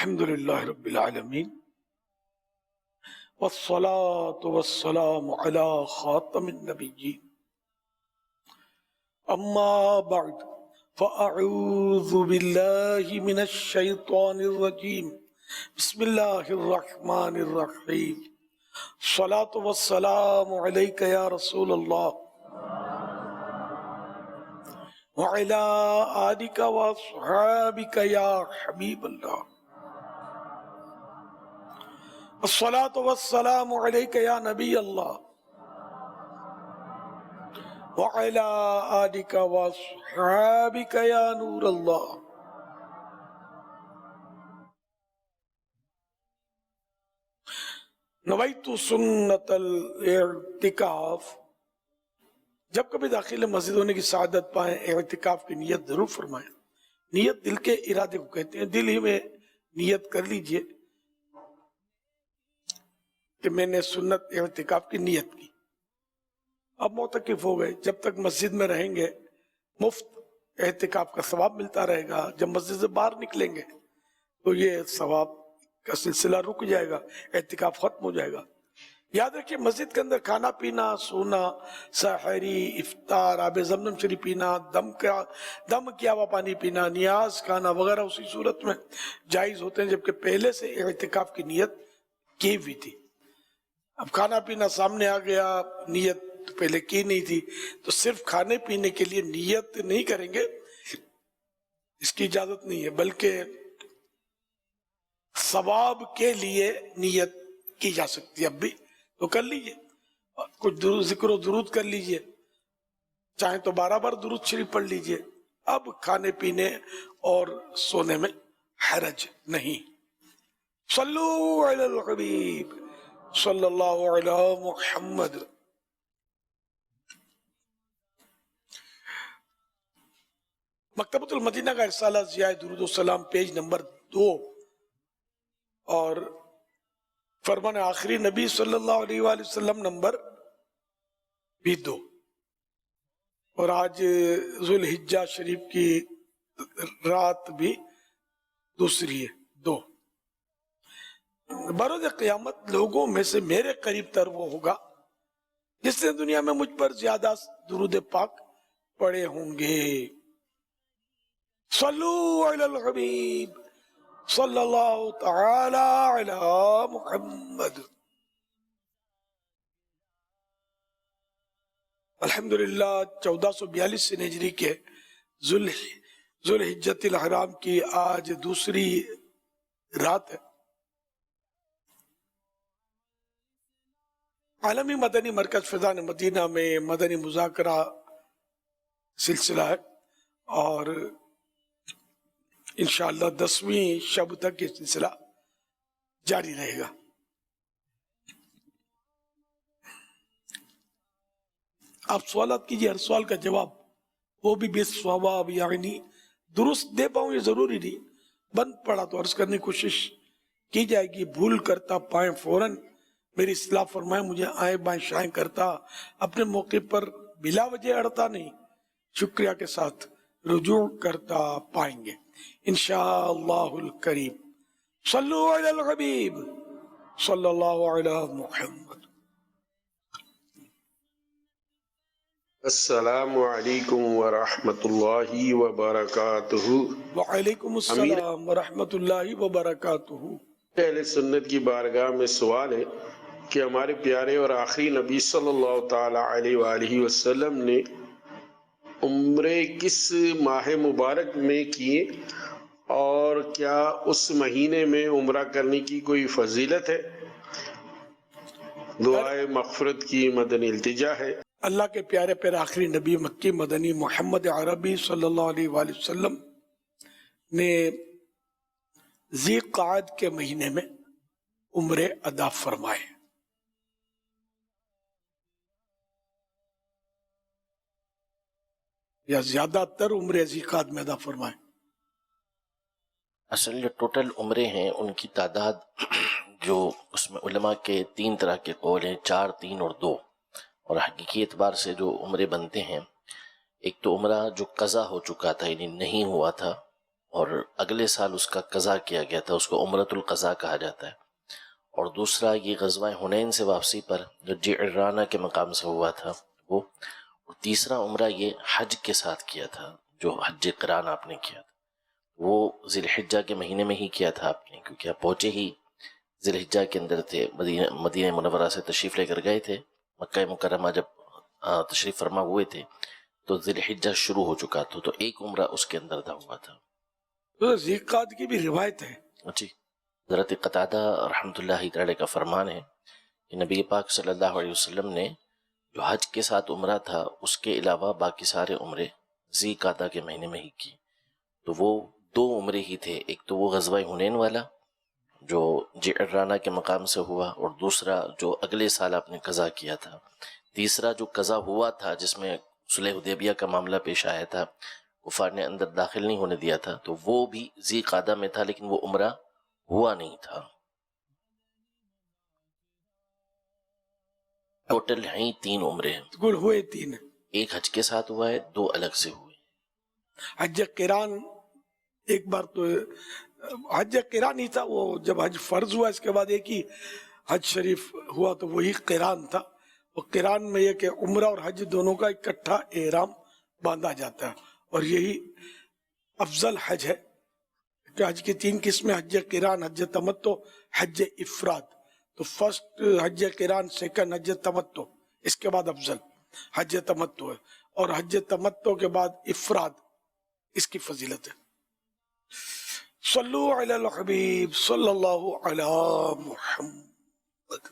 الحمد للہ رب العالمین والصلاة والسلام علی خاتم النبیین اما بعد فاعوذ باللہ من الشیطان الرجیم بسم اللہ الرحمن الرحیم الصلاة والسلام علیک یا رسول اللہ وعلی آلک واصحابک یا حبیب اللہ الصلاة والسلام علیک یا نبی اللہ وعلی آلک واصحابک یا نور اللہ۔ نویت سنت الاعتکاف، جب کبھی داخل مسجد ہونے کی سعادت پائیں اعتکاف کی نیت ضرور فرمائیں۔ نیت دل کے ارادے کو کہتے ہیں، دل ہی میں نیت کر لیجئے کہ میں نے سنت اعتکاف کی نیت کی، اب معتکف ہو گئے، جب تک مسجد میں رہیں گے مفت اعتکاف کا ثواب ملتا رہے گا، جب مسجد سے باہر نکلیں گے تو یہ ثواب کا سلسلہ رک جائے گا، اعتکاف ختم ہو جائے گا۔ یاد رکھیے مسجد کے اندر کھانا پینا، سونا، سحری، افطار، آب زمزم شریف پینا، دم کیا ہوا پانی پینا، نیاز کھانا وغیرہ اسی صورت میں جائز ہوتے ہیں جبکہ پہلے سے اعتکاف کی نیت کی ہوئی تھی۔ اب کھانا پینا سامنے آ گیا، نیت پہلے کی نہیں تھی تو صرف کھانے پینے کے لیے نیت نہیں کریں گے، اس کی اجازت نہیں ہے، بلکہ ثواب کے لیے نیت کی جا سکتی ہے۔ اب بھی تو کر لیجئے، کچھ ذکر و درود کر لیجئے، چاہیں تو 12 بار درود شریف پڑھ لیجئے، اب کھانے پینے اور سونے میں حرج نہیں۔ صلو علی الحبیب صلی اللہ علی محمد۔ مکتبۃ المدینہ کا رسالہ ضیاء درود و سلام پیج نمبر 2 اور فرمان آخری نبی صلی اللہ علیہ وآلہ وسلم نمبر بھی 2، اور آج ذوالحجہ شریف کی رات بھی دوسری ہے 2۔ بروز قیامت لوگوں میں سے میرے قریب تر وہ ہوگا جس نے دنیا میں مجھ پر زیادہ درود پاک پڑھے ہوں گے۔ صلو علی الحبیب صلی اللہ تعالی علی محمد۔ الحمدللہ 1442 ہجری کے ذوالحجۃ الحرام کی آج دوسری رات ہے۔ عالمی مدنی مرکز فیضان مدینہ میں مدنی مذاکرہ سلسلہ ہے اور انشاءاللہ 10ویں شب تک یہ سلسلہ جاری رہے گا۔ آپ سوالات کیجئے، ہر سوال کا جواب وہ بھی بالصواب، یعنی درست دے پاؤں یہ ضروری نہیں، بند پڑا تو عرض کرنے کی کوشش کی جائے گی، بھول کرتا پائیں فوراً میری اصلاح فرمائیں، مجھے آئیں بائیں شائیں کرتا اپنے موقع پر بلا وجہ اڑتا نہیں، شکریہ کے ساتھ رجوع کرتا پائیں گے انشاءاللہ الکریم۔ صلو علی الحبیب صلی اللہ علی محمد۔ السلام علیکم ورحمۃ اللہ وبرکاتہ۔ وعلیکم السلام ورحمۃ اللہ وبرکاتہ۔ اہل سنت کی بارگاہ میں سوال ہے کہ ہمارے پیارے اور آخری نبی صلی اللہ تعالی علیہ وآلہ وسلم نے عمرے کس ماہ مبارک میں کیے اور کیا اس مہینے میں عمرہ کرنے کی کوئی فضیلت ہے؟ دعائے مغفرت کی مدنی التجا ہے۔ اللہ کے پیارے پیر آخری نبی مکی مدنی محمد عربی صلی اللہ علیہ وآلہ وسلم نے ذی قعد کے مہینے میں عمرے ادا فرمائے۔ یا زیادہ تر عمرے ذی قعد میں ادا فرمائے۔ اصل جو ٹوٹل عمرے ہیں ان کی تعداد جو اس میں علماء کے 3 طرح کے قول ہیں، 4، 3 اور 2، اور حقیقی اعتبار سے جو عمرے بنتے ہیں، ایک تو عمرہ جو قضا ہو چکا تھا یعنی نہیں ہوا تھا اور اگلے سال اس کا قضا کیا گیا تھا، اس کو عمرۃ القضا کہا جاتا ہے۔ اور دوسرا یہ غزوہ حنین سے واپسی پر جو جعرانہ کے مقام سے ہوا تھا وہ، اور تیسرا عمرہ یہ حج کے ساتھ کیا تھا، جو حج قران آپ نے کیا تھا وہ ذی الحجہ کے مہینے میں ہی کیا تھا آپ نے، کیونکہ آپ پہنچے ہی ذی الحجہ کے اندر تھے، مدینہ منورہ سے تشریف لے کر گئے تھے، مکہ مکرمہ جب تشریف فرما ہوئے تھے تو ذی الحجہ شروع ہو چکا تھا، تو ایک عمرہ اس کے اندر تھا ہوا تھا۔ تو ذیقعد کی بھی روایت ہے۔ جی، حضرت قتادہ رحمۃ اللہ تعالی کا فرمان ہے کہ نبی پاک صلی اللہ علیہ وسلم نے جو حج کے ساتھ عمرہ تھا اس کے علاوہ باقی سارے عمرے ذی قعدہ کے مہینے میں ہی کی، تو وہ 2 عمرے ہی تھے، ایک تو وہ غزوہ حنین والا جو جعرانہ کے مقام سے ہوا، اور دوسرا جو اگلے سال آپ نے قضا کیا تھا۔ تیسرا جو قضا ہوا تھا جس میں صلح حدیبیہ کا معاملہ پیش آیا تھا، کفار نے اندر داخل نہیں ہونے دیا تھا، تو وہ بھی ذی قعدہ میں تھا لیکن وہ عمرہ ہوا نہیں تھا۔ ٹوٹل ہیں 3 عمرے ہیں، بالکل ہوئے 3 ہیں۔ ایک حج کے ساتھ ہوا ہے، 2 الگ سے ہوئے۔ حج قران ایک بار تو حج قران ہی تھا، وہ جب حج فرض ہوا اس کے بعد ایک ہی حج شریف ہوا تو وہی قران تھا۔ اور قران میں یہ کہ عمرہ اور حج دونوں کا اکٹھا احرام باندھا جاتا ہے، اور یہی افضل حج ہے کہ حج کی 3 قسمیں، حج قران، حج تمتع، حج افراد۔ تو فرسٹ حج قران، سیکنڈ حج تمتع، اس کے بعد افضل حج تمتع ہے، اور حج تمتع کے بعد افراد، اس کی فضیلت ہے۔ صلو علی الحبیب صلی اللہ علی محمد۔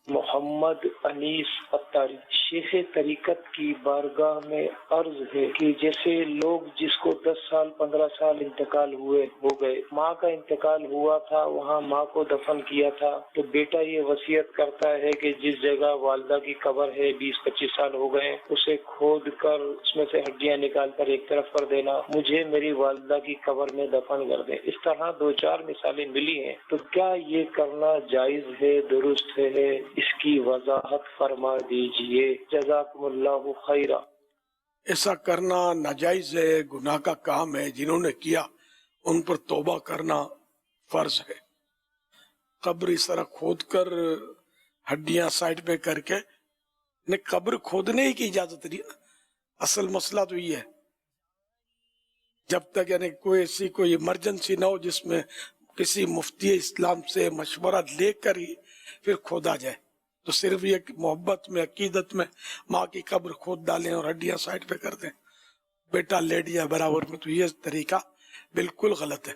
محمد انیس اتاری، شیخ طریقت کی بارگاہ میں عرض ہے کہ جیسے لوگ جس کو 10 سال 15 سال انتقال ہو گئے، ماں کا انتقال ہوا تھا، وہاں ماں کو دفن کیا تھا، تو بیٹا یہ وصیت کرتا ہے کہ جس جگہ والدہ کی قبر ہے 20-25 سال ہو گئے، اسے کھود کر اس میں سے ہڈیاں نکال کر ایک طرف کر دینا، مجھے میری والدہ کی قبر میں دفن کر دیں۔ اس طرح 2-4 مثالیں ملی ہیں، تو کیا یہ کرنا جائز ہے، درست ہے؟ اس کی وضاحت فرما دیجئے، جزاکم اللہ خیرہ۔ ایسا کرنا ناجائز ہے، گناہ کا کام ہے، جنہوں نے کیا ان پر توبہ کرنا فرض ہے۔ قبر اس طرح کھود کر ہڈیاں سائڈ پہ کر کے، قبر کھودنے ہی کی اجازت نہیں ہے۔ اصل مسئلہ تو یہ ہے جب تک یعنی کوئی ایسی کوئی ایمرجنسی نہ ہو جس میں کسی مفتی اسلام سے مشورہ لے کر ہی پھر کھودا جائے، تو صرف یہ کہ محبت میں، عقیدت میں ماں کی قبر کھود ڈالیں اور ہڈیاں سائڈ پہ کر دیں، بیٹا لیٹ جائے برابر میں، تو یہ طریقہ بالکل غلط ہے۔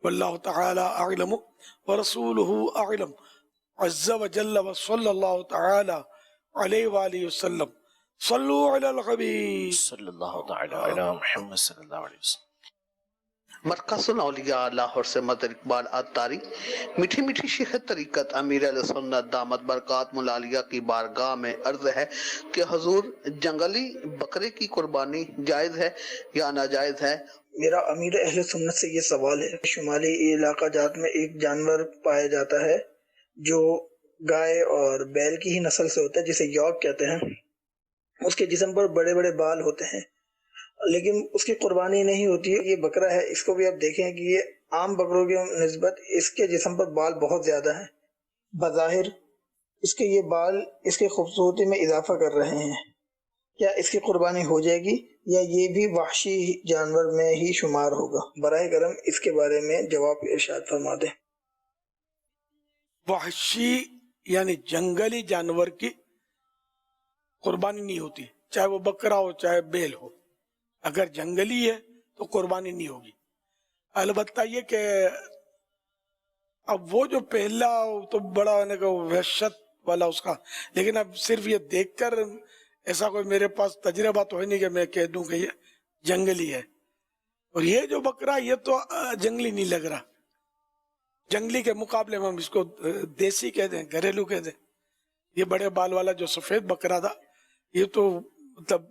واللہ تعالی اعلم ورسولہ اعلم عز وجل وصلی اللہ تعالی علیہ وآلہ وسلم۔ صلو علی الحبیب صلی اللہ تعالی علی محمد صلی اللہ علیہ وسلم۔ مرکز الاولیاء لاہور سے مدر اقبال اتاری، میٹھی میٹھی شیخ طریقت امیر علیہ سنت دامت برکات ملالیہ کی بارگاہ میں عرض ہے کہ حضور جنگلی بکرے کی قربانی جائز ہے یا ناجائز ہے؟ میرا امیر اہل سنت سے یہ سوال ہے، شمالی علاقہ جات میں ایک جانور پایا جاتا ہے جو گائے اور بیل کی ہی نسل سے ہوتا ہے، جسے یوک کہتے ہیں۔ اس کے جسم پر بڑے بڑے بال ہوتے ہیں لیکن اس کی قربانی نہیں ہوتی ہے۔ یہ بکرا ہے، اس کو بھی آپ دیکھیں کہ یہ عام بکروں کے نسبت اس کے جسم پر بال بہت زیادہ ہیں، بظاہر اس کے یہ بال اس کی خوبصورتی میں اضافہ کر رہے ہیں، کیا اس کی قربانی ہو جائے گی یا یہ بھی وحشی جانور میں ہی شمار ہوگا؟ براہ کرم اس کے بارے میں جواب ارشاد فرما دیں۔ وحشی یعنی جنگلی جانور کی قربانی نہیں ہوتی، چاہے وہ بکرا ہو چاہے بیل ہو، اگر جنگلی ہے تو قربانی نہیں ہوگی۔ البتہ یہ کہ اب وہ جو پہلا تو بڑا ہونے کا وحشت والا اس کا، لیکن اب صرف یہ دیکھ کر ایسا کوئی میرے پاس تجربہ تو ہے نہیں کہ میں کہہ دوں کہ یہ جنگلی ہے۔ اور یہ جو بکرا یہ تو جنگلی نہیں لگ رہا، جنگلی کے مقابلے میں ہم اس کو دیسی کہہ دیں، گھریلو کہہ دیں۔ یہ بڑے بال والا جو سفید بکرا تھا یہ تو مطلب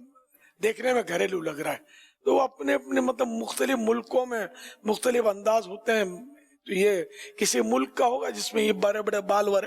دیکھنے میں گھریلو لگ رہا ہے۔ تو وہ اپنے اپنے مطلب مختلف ملکوں میں مختلف انداز ہوتے ہیں، تو یہ کسی ملک کا ہوگا جس میں یہ بڑے بڑے بال والے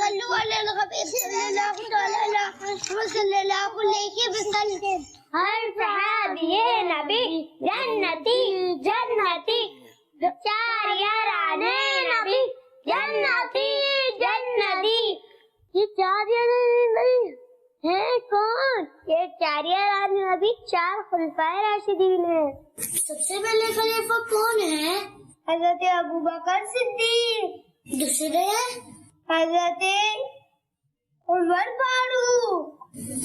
صلوا على النبي صلى الله عليه وسلم. ہر صحابی نبی جنتی جنتی، چار یاران نبی جنتی جنتی. یہ چار یاران نبی ہیں کون؟ یہ چار یاران نبی چار خلفائے راشدین ہیں. سب سے پہلے خلیفہ کون ہے؟ حضرت ابوبکر صدیق. دوسرے حضرت عمر فاروق.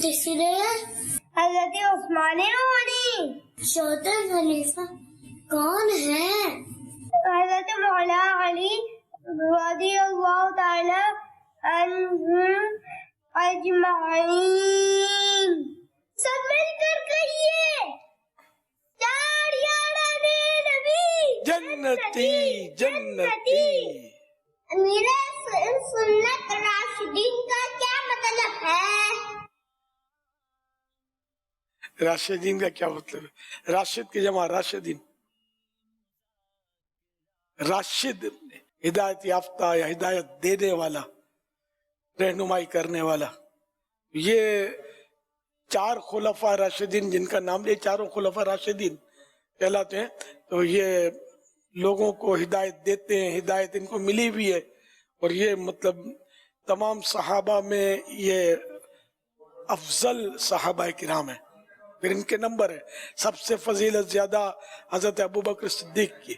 تیسرے حضرت عثمان غنی. چوتھے خلیفہ کون ہے؟ حضرت مولا علی رضی اللہ تعالی عنہم اجمعین. سب مل کر کہیے چار یاران نبی جنتی جنتی. میرے سنت راشدین کا کیا مطلب ہے؟ راشدین کا کیا مطلب ہے؟ راشد کی جمع راشدین. راشد ہدایت یافتہ یا ہدایت دینے والا، رہنمائی کرنے والا. یہ چار خلفاء راشدین جن کا نام لے، چاروں خلفاء راشدین کہلاتے ہیں. تو یہ لوگوں کو ہدایت دیتے ہیں، ہدایت ان کو ملی بھی ہے. اور یہ مطلب تمام صحابہ میں یہ افضل صحابہ کرام ہیں. پھر ان کے نمبر ہے، سب سے فضیلت زیادہ حضرت ابوبکر صدیق کی.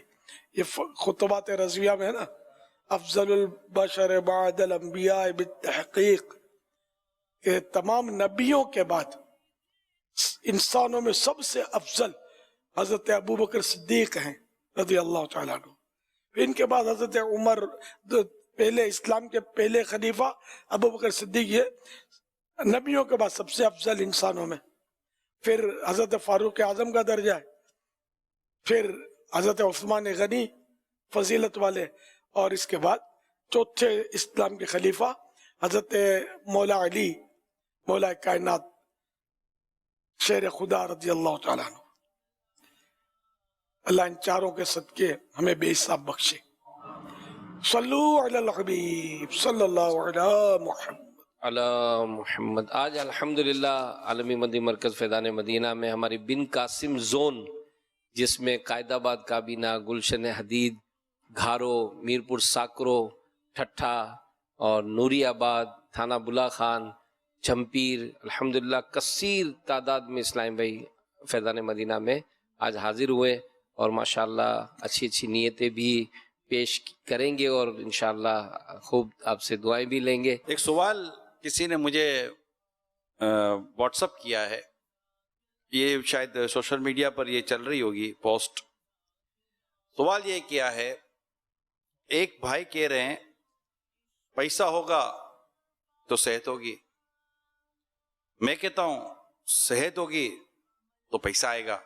یہ خطبات رضویہ میں ہے نا، افضل البشر بعد الانبیاء بالتحقیق، کہ تمام نبیوں کے بعد انسانوں میں سب سے افضل حضرت ابوبکر صدیق ہیں رضی اللہ تعالیٰ عنہ. ان کے بعد حضرت عمر، پہلے اسلام کے پہلے خلیفہ ابوبکر صدیق، یہ نبیوں کے بعد سب سے افضل انسانوں میں. پھر حضرت فاروق اعظم کا درجہ ہے، پھر حضرت عثمان غنی فضیلت والے، اور اس کے بعد چوتھے اسلام کے خلیفہ حضرت مولا علی مولا کائنات شیر خدا رضی اللہ تعالیٰ عنہ. اللہ ان چاروں کے صدقے ہمیں بے حساب بخشے. صلو علی الحبیب صلی اللہ علی محمد علی محمد. آج الحمدللہ عالمی مدنی مرکز فیضان مدینہ میں ہماری بن قاسم زون، جس میں قائد آباد کابینہ، گلشن حدید، گھارو، میرپور ساکرو، ٹھٹھا اور نوری آباد، تھانہ بلا خان، جھمپیر، الحمدللہ کثیر تعداد میں اسلام بھائی فیضان مدینہ میں آج حاضر ہوئے، اور ماشاءاللہ اچھی اچھی نیتیں بھی پیش کریں گے، اور انشاءاللہ خوب آپ سے دعائیں بھی لیں گے. ایک سوال کسی نے مجھے واٹس اپ کیا ہے، یہ شاید سوشل میڈیا پر یہ چل رہی ہوگی پوسٹ. سوال یہ کیا ہے، ایک بھائی کہہ رہے ہیں پیسہ ہوگا تو صحت ہوگی، میں کہتا ہوں صحت ہوگی تو پیسہ آئے گا،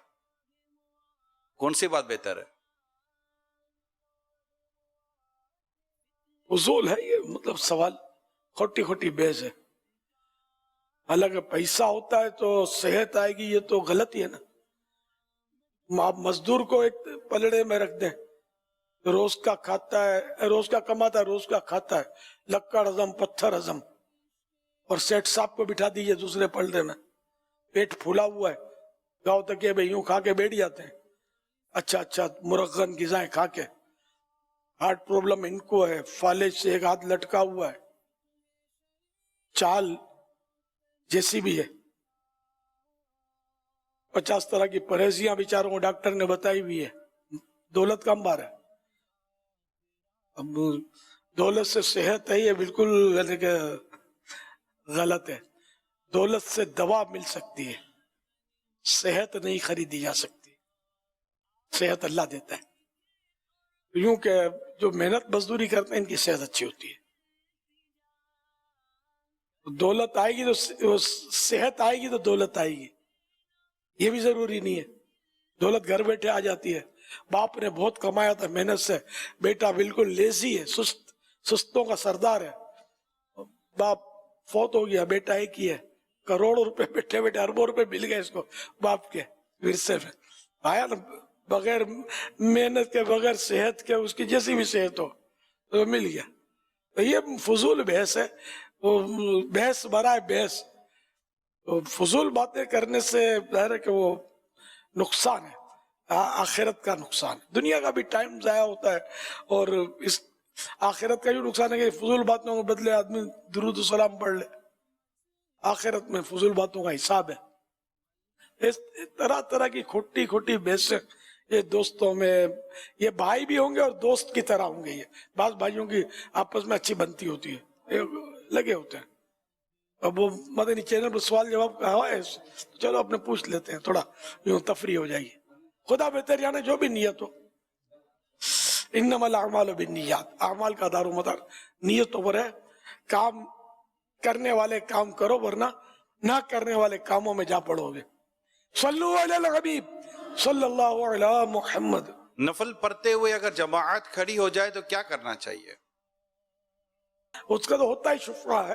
کون سی بات بہتر ہے؟ فضول ہے یہ، مطلب سوال کھوٹی کھوٹی بحث ہے. حالانکہ پیسہ ہوتا ہے تو صحت آئے گی، یہ تو غلط ہی ہے نا. آپ مزدور کو ایک پلڑے میں رکھ دیں، روز کا کھاتا ہے، روز کا کماتا ہے، روز کا کھاتا ہے، لکڑ ہضم پتھر ہضم. اور سیٹ صاحب کو بٹھا دیجئے دوسرے پلڑے میں، پیٹ پھولا ہوا ہے، گاؤں تک یہ بھائی یوں کھا کے بیٹھ جاتے ہیں، اچھا مرغن غذائیں کھا کے. ہارٹ پرابلم ان کو ہے، فالج سے ایک ہاتھ لٹکا ہوا ہے، چال جیسی بھی ہے، 50 طرح کی پرہیزیاں بیچاروں کو ڈاکٹر نے بتائی ہوئی ہے. دولت کا انبار ہے. اب دولت سے صحت ہے، یہ بالکل غلط ہے. دولت سے دوا مل سکتی ہے، صحت نہیں خریدی جا سکتی. صحت اللہ دیتا ہے. یوں کہ جو محنت مزدوری کرتے ہیں ان کی صحت اچھی ہوتی ہے. دولت آئے گی تو صحت آئے گی تو دولت آئے گی، یہ بھی ضروری نہیں ہے. دولت گھر بیٹھے آ جاتی ہے. باپ نے بہت کمایا تھا محنت سے، بیٹا بالکل لیزی ہے، سستوں کا سردار ہے. باپ فوت ہو گیا، بیٹا ایک ہی ہے، کروڑوں روپے بیٹھے بیٹھے اربوں روپے مل گئے اس کو باپ کے ورثے میں. آیا نا، بغیر محنت کے، بغیر صحت کے، اس کی جیسی بھی صحت ہو تو مل گیا. تو یہ فضول بحث ہے، وہ بحث برائے بحث، تو فضول باتیں کرنے سے ظاہر ہے کہ وہ نقصان ہے، آخرت کا نقصان ہے، دنیا کا بھی ٹائم ضائع ہوتا ہے، اور اس آخرت کا بھی نقصان ہے کہ فضول باتوں کے بدلے آدمی درود و سلام پڑھ لے، آخرت میں فضول باتوں کا حساب ہے۔ اس طرح طرح کی کھوٹی کھوٹی بحثیں یہ دوستوں میں، یہ بھائی بھی ہوں گے اور دوست کی طرح ہوں گے، یہ بعض بھائیوں کی آپس میں اچھی بنتی ہوتی ہے، یہ لگے ہوتے ہیں۔ اب وہ مدنی چینل پر سوال جواب کا ہوا ہے، چلو اپنے پوچھ لیتے ہیں، تھوڑا یوں تفریح ہو جائے گی، خدا بہتر جانے جو بھی نیت ہو۔ انما الاعمال بالنیات، اعمال کا دار و مدار نیتوں پر ہے، کام کرنے والے کام کرو، ورنہ نہ کرنے والے کاموں میں جا پڑو گے۔ صلو علی الحبیب صلی اللہ علی محمد۔ نفل پڑھتے ہوئے اگر جماعت کھڑی ہو جائے تو کیا کرنا چاہیے؟ اس کا تو ہوتا ہی شفعہ ہے،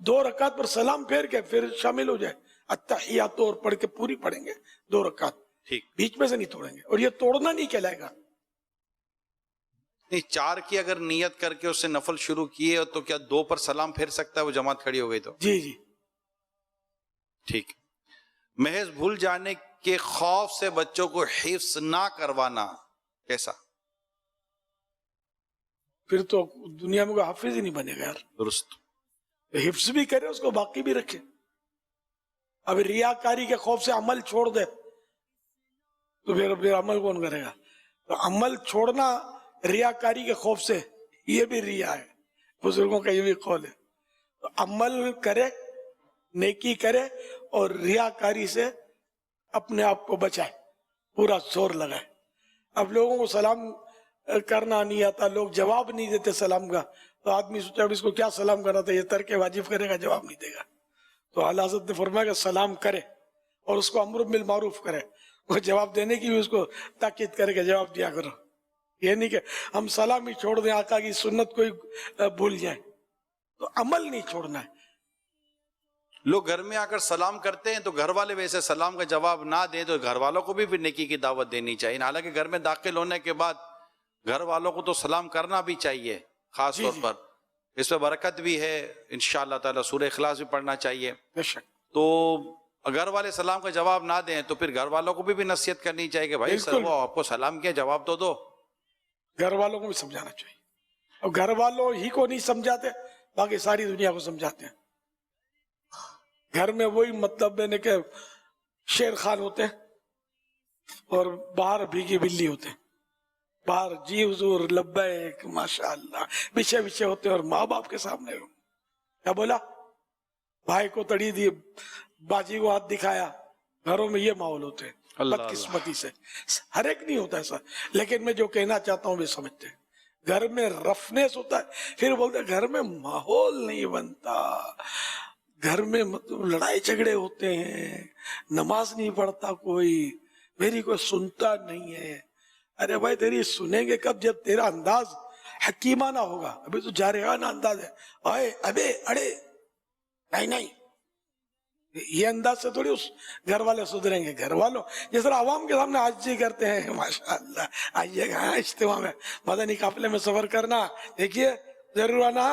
2 رکعت پر سلام پھیر کے پھر شامل ہو جائے، التحیات اور پڑھ کے پوری پڑھیں گے 2 رکعت، ٹھیک، بیچ میں سے نہیں توڑیں گے، اور یہ توڑنا نہیں کہلائے گا۔ نہیں، 4 کی اگر نیت کر کے اس سے نفل شروع کیے تو کیا 2 پر سلام پھیر سکتا ہے وہ جماعت کھڑی ہو گئی تو؟ جی جی ٹھیک۔ محض بھول جانے کے خوف سے بچوں کو حفظ نہ کروانا کیسا؟ پھر تو دنیا میں کوئی حافظ ہی نہیں بنے گا یار، درست۔ حفظ بھی کرے اس کو باقی بھی رکھے۔ اب ریاکاری کے خوف سے عمل چھوڑ دے تو پھر عمل کون کرے گا؟ تو عمل چھوڑنا ریاکاری کے خوف سے، یہ بھی ریا ہے، بزرگوں کا یہ بھی قول ہے۔ تو عمل کرے، نیکی کرے، اور ریاکاری سے اپنے آپ کو بچائے، پورا زور لگائے۔ اب لوگوں کو سلام کرنا نہیں آتا، لوگ جواب نہیں دیتے سلام کا، تو آدمی سوچا اب اس کو کیا سلام کرنا تھا، یہ ترک واجب کرے گا، جواب نہیں دے گا۔ تو اعلیٰ حضرت نے فرمایا کہ سلام کرے اور اس کو امر بالمعروف کرے، وہ جواب دینے کی بھی اس کو تاکید کرے کہ جواب دیا کرو، یہ نہیں کہ ہم سلام ہی چھوڑ دیں، آقا کی سنت کو ہی بھول جائیں۔ تو عمل نہیں چھوڑنا ہے۔ لوگ گھر میں آ کر سلام کرتے ہیں تو گھر والے ویسے سلام کا جواب نہ دیں تو گھر والوں کو بھی نیکی کی دعوت دینی چاہیے، حالانکہ گھر میں داخل ہونے کے بعد گھر والوں کو تو سلام کرنا بھی چاہیے، خاص طور پر اس پہ برکت بھی ہے، انشاءاللہ تعالی سورہ اخلاص بھی پڑھنا چاہیے۔ بے شک۔ تو گھر والے سلام کا جواب نہ دیں تو پھر گھر والوں کو بھی نصیحت کرنی چاہیے کہ بھائی سر وہ آپ کو سلام کیا، جواب تو دو۔ گھر والوں کو بھی سمجھانا چاہیے، اور گھر والوں ہی کو نہیں سمجھاتے، باقی ساری دنیا کو سمجھاتے ہیں۔ گھر میں وہی مطلب ہے کہ شیر خان ہوتے ہیں اور باہر بھیگی بلی ہوتے ہیں، باہر جی حضور لبیک ماشاءاللہ پیچھے پیچھے ہوتے ہیں، اور ماں باپ کے سامنے کیا بولا، بھائی کو تڑی دی، باجی کو ہاتھ دکھایا، گھروں میں یہ ماحول ہوتے ہیں بدقسمتی سے۔ ہر ایک نہیں ہوتا ایسا، لیکن میں جو کہنا چاہتا ہوں بھی سمجھتے ہیں۔ گھر میں رفنیس ہوتا ہے، پھر بولتے ہیں گھر میں ماحول نہیں بنتا، گھر میں مطلب لڑائی جھگڑے ہوتے ہیں، نماز نہیں پڑھتا کوئی، میری کوئی سنتا نہیں ہے۔ ارے بھائی تیری سنیں گے کب؟ جب تیرا انداز حکیمانہ ہوگا۔ ابھی تو جارحانہ انداز ہے، آئے ابے اڑے، نہیں، یہ انداز سے تھوڑی اس گھر والے سدھریں گے۔ گھر والوں جس طرح عوام کے سامنے عاجزی کرتے ہیں، ماشاءاللہ آئیے گا اجتماع میں مدنی قافلے میں سفر کرنا، دیکھیے ضرور آنا،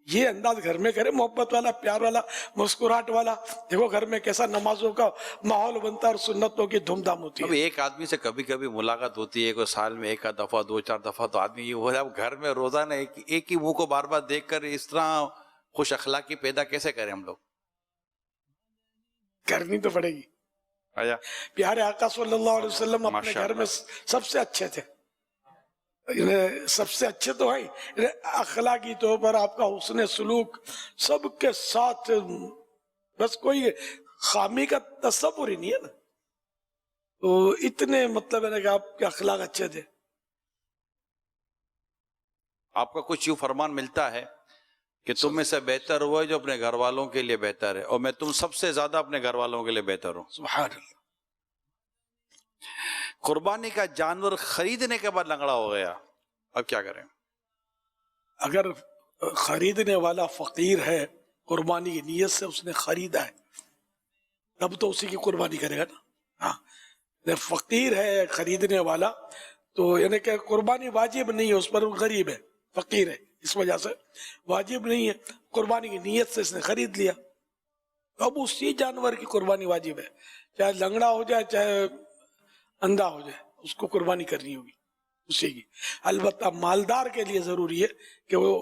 یہ انداز گھر میں کرے، محبت والا، پیار والا، مسکراہٹ والا۔ دیکھو گھر میں کیسا نمازوں کا ماحول بنتا ہے اور سنتوں کی دھوم دھام ہوتی ہے۔ اب ایک آدمی سے کبھی کبھی ملاقات ہوتی ہے، کوئی سال میں 1 دفعہ 2-4 دفعہ، تو آدمی یہ ہو رہا ہے اب گھر میں روزانہ ایک ہی منہ کو بار بار دیکھ کر اس طرح خوش اخلاقی پیدا کیسے کریں ہم لوگ؟ کرنی تو پڑے گی۔ پیارے آقا صلی اللہ علیہ وسلم اپنے گھر میں سب سے اچھے تھے، سب سے اچھے تو ہیں، اخلاقی طور پر آپ کا حسن سلوک سب کے ساتھ، بس کوئی خامی کا تصور ہی نہیں ہے نا، تو اتنے مطلب ہے نا کہ آپ کے اخلاق اچھے تھے۔ آپ کا کچھ یوں فرمان ملتا ہے کہ تم میں سے بہتر وہ ہے جو اپنے گھر والوں کے لیے بہتر ہے، اور میں تم سب سے زیادہ اپنے گھر والوں کے لیے بہتر ہوں۔ سبحان اللہ۔ قربانی کا جانور خریدنے کے بعد لنگڑا ہو گیا، اب کیا کریں؟ اگر خریدنے والا فقیر ہے، قربانی کی نیت سے اس نے خریدا ہے، تب تو اسی کی قربانی کرے گا نا۔ ہاں، فقیر ہے خریدنے والا تو یعنی کہ قربانی واجب نہیں ہے اس پر، غریب ہے، فقیر ہے، اس وجہ سے واجب نہیں ہے. قربانی کی نیت سے اس نے خرید لیا، اب اسی جانور کی قربانی واجب ہے، چاہے لنگڑا ہو جائے چاہے اندھا ہو جائے، اس کو قربانی کرنی ہوگی اسی کی. البتہ مالدار کے لیے ضروری ہے کہ وہ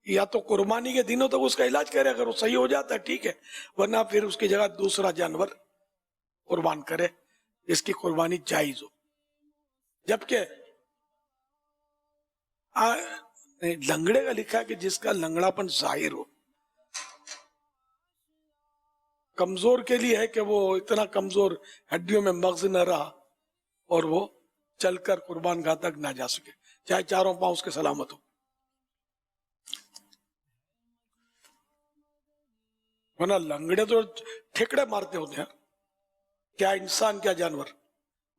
یا تو قربانی کے دنوں تک اس کا علاج کرے، اگر وہ صحیح ہو جاتا ہے ٹھیک ہے، ورنہ پھر اس کی جگہ دوسرا جانور قربان کرے جس کی قربانی جائز ہو. جبکہ لنگڑے کا لکھا ہے کہ جس کا لنگڑا پن ظاہر ہو. کمزور کے لیے ہے کہ وہ اتنا کمزور ہڈیوں میں مغز نہ رہا اور وہ چل کر قربان گاہ تک نہ جا سکے، چاہے چاروں پاؤں اس کے سلامت ہو. ورنہ لنگڑے تو ٹھیکڑے مارتے ہوتے ہیں، کیا انسان کیا جانور،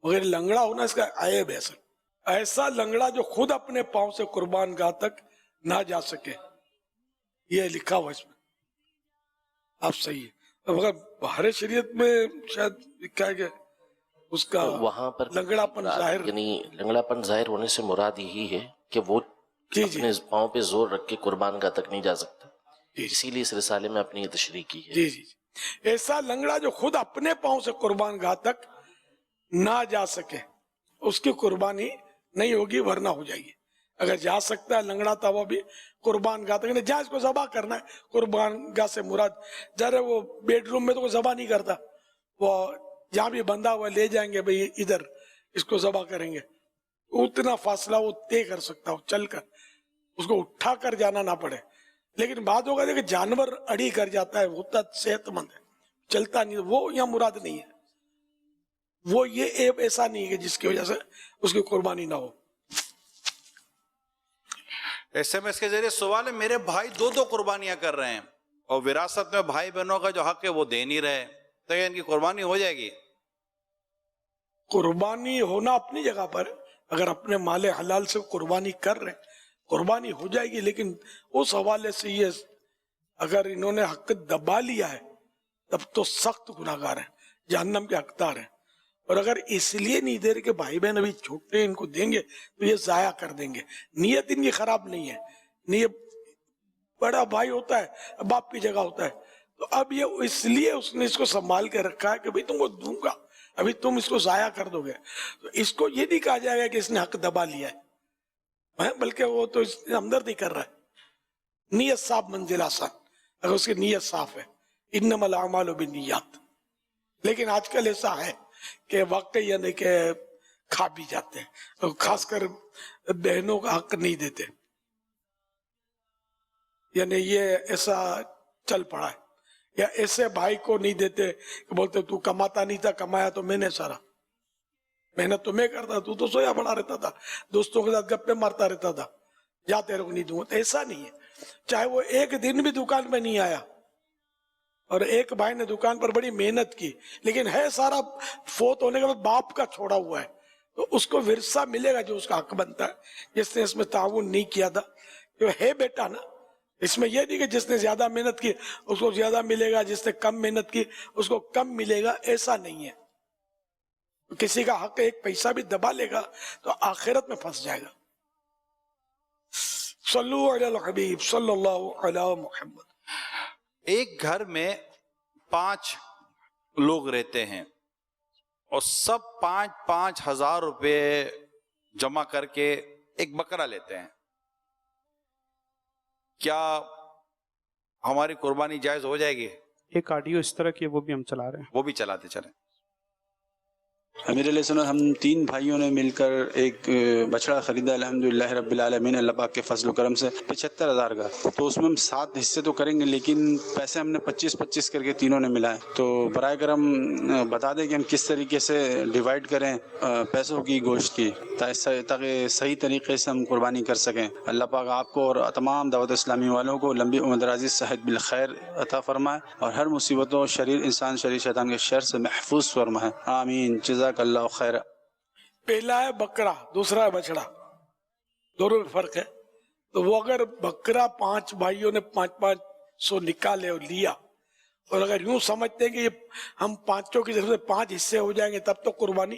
مگر لنگڑا ہونا اس کا عیب ہے. ایسا لنگڑا جو خود اپنے پاؤں سے قربان گاہ تک نہ جا سکے، یہ لکھا ہوا اس میں. آپ صحیح ہے، مگر باہر شریعت میں شاید لکھا ہے کہ اس کا وہاں پر لنگڑا پن ظاہر، یعنی لنگڑا پن ظاہر ہونے سے مراد یہی ہے کہ وہ اپنے پاؤں پہ زور رکھ کے قربان گاہ تک نہیں جا سکتا، اسی لیے اس رسالے میں اپنی یہ تشریح کی ہے. جی جی ایسا لنگڑا جو خود اپنے پاؤں سے قربان گاہ تک نہ جا سکے، اس کی قربانی نہیں ہوگی، ورنہ ہو جائے گی. اگر جا سکتا ہے لنگڑا تھا وہ بھی قربان گاہ تک، جہاں اس کو ذبح کرنا ہے، قربان گاہ سے مراد ذرا وہ بیڈ روم میں تو کوئی ذبح نہیں کرتا، وہ جہاں بھی بندھا ہوا لے جائیں گے بھئی ادھر اس کو ذبح کریں گے، اتنا فاصلہ وہ طے کر سکتا ہو چل کر، اس کو اٹھا کر جانا نہ پڑے. لیکن بات ہوگا کہ جانور اڑی کر جاتا ہے، وہ صحت مند ہے، چلتا نہیں، وہ یہاں مراد نہیں ہے. وہ یہ ایب ایسا نہیں ہے کہ جس کی وجہ سے اس کی قربانی نہ ہو. SMS کے ذریعے سوال ہے، میرے بھائی دو قربانیاں کر رہے ہیں اور وراثت میں بھائی بہنوں کا جو حق ہے وہ دے نہیں رہے، تو ان کی قربانی ہو جائے گی؟ قربانی ہونا اپنی جگہ پر، اگر اپنے مال حلال سے قربانی کر رہے قربانی ہو جائے گی. لیکن اس حوالے سے یہ اگر انہوں نے حق دبا لیا ہے تب تو سخت گناہگار ہیں، جہنم کے حقدار ہیں. اور اگر اس لیے نہیں دے رہے کہ بھائی بہن ابھی چھوٹے ان کو دیں گے تو یہ ضائع کر دیں گے، نیت ان کی خراب نہیں ہے، نیت بڑا بھائی ہوتا ہے باپ کی جگہ ہوتا ہے، تو اب یہ اس لیے اس نے اس کو سنبھال کے رکھا ہے کہ بھئی تم کو دوں گا، ابھی تم اس کو ضائع کر دو گے. تو اس کو یہ نہیں کہا جائے گا کہ اس نے حق دبا لیا ہے، بلکہ وہ تو اس نے ہمدردی کر رہا ہے. نیت صاف منزل آسان، اگر اس کی نیت صاف ہے. انما الاعمال بالنیات. لیکن آج کل ایسا ہے کہ واقعی یعنی کہ کھا بھی جاتے ہیں، خاص کر بہنوں کا حق نہیں دیتے، یعنی یہ ایسا چل پڑا ہے. یا ایسے بھائی کو نہیں دیتے کہ بولتے تو کماتا نہیں تھا، کمایا تو میں نے سارا، محنت تو میں کرتا، تو سویا پڑا رہتا تھا، دوستوں کے ساتھ گپے مارتا رہتا تھا، جا تیرے کو نہیں دوں گا. تو ایسا نہیں ہے، چاہے وہ ایک دن بھی دکان پہ نہیں آیا، اور ایک بھائی نے دکان پر بڑی محنت کی لیکن ہے سارا فوت ہونے کے بعد باپ کا چھوڑا ہوا ہے، تو اس کو ورثہ ملے گا جو اس کا حق بنتا ہے، جس نے اس میں تعاون نہیں کیا تھا. جو ہے بیٹا نا، اس میں یہ نہیں کہ جس نے زیادہ محنت کی اس کو زیادہ ملے گا، جس نے کم محنت کی اس کو کم ملے گا، ایسا نہیں ہے. کسی کا حق ایک پیسہ بھی دبا لے گا تو آخرت میں پھنس جائے گا. صلو علی الحبیب صلی اللہ علی محمد. ایک گھر میں 5 لوگ رہتے ہیں اور سب 5-5 ہزار روپے جمع کر کے ایک بکرا لیتے ہیں، کیا ہماری قربانی جائز ہو جائے گی؟ ایک آڈیو اس طرح کی وہ بھی ہم چلا رہے ہیں، وہ بھی چلاتے چلیں. امیر علیہ السلام، ہم 3 بھائیوں نے مل کر ایک بچڑا خریدا الحمدللہ رب العالمین، اللہ پاک کے فضل و کرم سے 75,000 کا. تو اس میں ہم 7 حصے تو کریں گے لیکن پیسے ہم نے 25-25 کر کے تینوں نے ملائے. تو برائے کرم بتا دیں کہ ہم کس طریقے سے ڈیوائیڈ کریں پیسوں کی گوشت کی، تاکہ صحیح طریقے سے ہم قربانی کر سکیں. اللہ پاک آپ کو اور تمام دعوت اسلامی والوں کو لمبی عمر دراز، صحت بالخیر عطا فرمائے اور ہر مصیبتوں، شریر انسان، شریر شیطان کے شر سے محفوظ فرمائے. آمین. جزاک اللہ خیر. پہلا ہے بکرا، دوسرا ہے بچڑا، دونوں میں فرق ہے. تو وہ اگر بکرا 5 بھائیوں نے 500 نکالے اور لیا، اور اگر یوں سمجھتے ہیں کہ یہ ہم 5 کی طرف سے 5 حصے ہو جائیں گے تب تو قربانی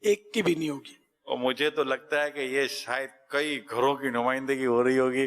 ایک کی بھی نہیں ہوگی. اور مجھے تو لگتا ہے کہ یہ شاید کئی گھروں کی نمائندگی ہو رہی ہوگی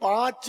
5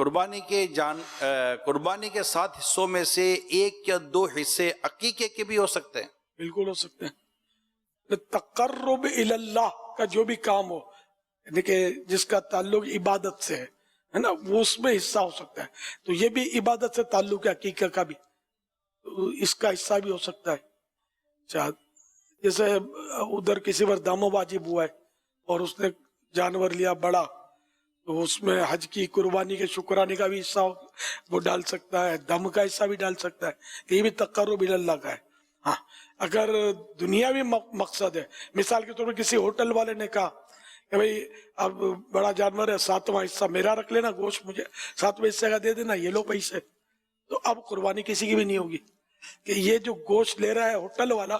قربانی کے 7 حصوں میں سے 1 یا 2 حصے عقیقے کے بھی ہو سکتے ہیں؟ بالکل ہو سکتے ہیں. تقرب الی اللہ کا جو بھی کام ہو، یعنی کہ جس کا تعلق عبادت سے ہے نا، وہ اس میں حصہ ہو سکتا ہے. تو یہ بھی عبادت سے تعلق ہے، عقیقہ کا بھی تو اس کا حصہ بھی ہو سکتا ہے. جیسے ادھر کسی پر دم واجب ہوا ہے اور اس نے جانور لیا بڑا، تو اس میں حج کی قربانی کے شکرانے کا بھی حصہ وہ ڈال سکتا ہے، دم کا حصہ بھی ڈال سکتا ہے. یہ بھی تقرب الی اللہ کا ہے. ہاں اگر دنیاوی مقصد ہے، مثال کے طور پر کسی ہوٹل والے نے کہا کہ بھئی اب بڑا جانور ہے، 7واں حصہ میرا رکھ لینا، گوشت مجھے 7ویں حصے کا دے دینا، یہ لو پیسے، تو اب قربانی کسی کی بھی نہیں ہوگی. کہ یہ جو گوشت لے رہا ہے ہوٹل والا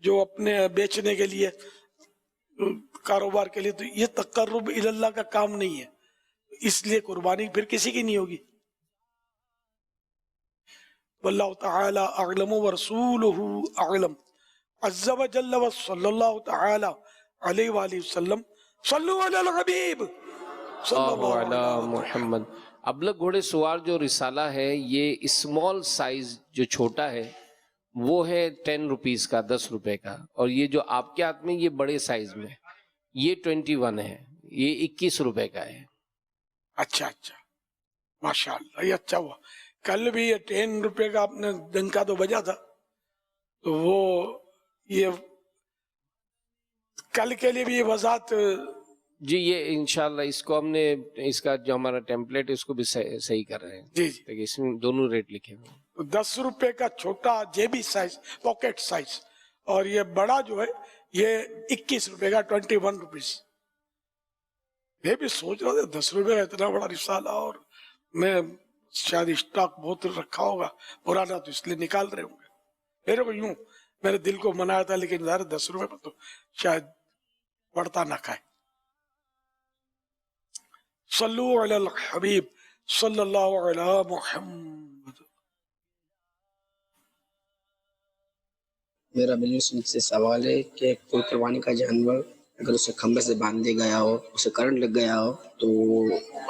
جو اپنے بیچنے کے لیے، کاروبار کے لیے، تو یہ تقرب الی اللہ کا کام نہیں ہے، اس لیے قربانی پھر کسی کی نہیں ہوگی. واللہ تعالی اعلم ورسولہ اعلم عز وجل وصلی اللہ تعالی علیہ وآلہ وسلم. صلو علی الحبیب صلی اللہ علی محمد. ابلغ گھوڑے سوار جو رسالہ ہے، یہ اسمال سائز جو چھوٹا ہے وہ ہے 10 روپیز کا، 10 روپے کا، اور یہ جو آپ کے ہاتھ میں یہ بڑے سائز میں یہ 21 ہے، یہ 21 روپے کا ہے. اچھا ماشاءاللہ، یہ اچھا ہوا. کل بھی یہ 10 روپے کا آپ نے ڈنکا تو بجا تھا، تو وہ یہ کل کے لیے بھی یہ وضاحت جی، یہ انشاءاللہ اس کو ہم نے اس کا جو ہمارا ٹیمپلیٹ ہے اس کو بھی صحیح کر رہے ہیں. جی اس میں دونوں ریٹ لکھے ہوئے. 10 روپے کا چھوٹا جیبی سائز، پاکٹ سائز، اور یہ بڑا جو ہے یہ 21 روپے کا، 21 روپیز. میں بھی سوچ رہا تھا 10 روپے کا اتنا بڑا رسالہ، اور میں شاید اسٹاک بہت رکھا ہوگا پرانا، تو اس لیے نکال رہے ہوں گے. میرے کو یوں میرے دل کو منایا تھا، لیکن ظاہر 10 روپے پر تو شاید پڑتا نہ کھائے. صلو علی الحبیب صلی اللہ علی محمد. میرا بالکل سے سوال ہے کہ کوئی قربانی کا جانور اگر اسے کھمبے سے باندھ دیا گیا ہو، اسے کرنٹ لگ گیا ہو، تو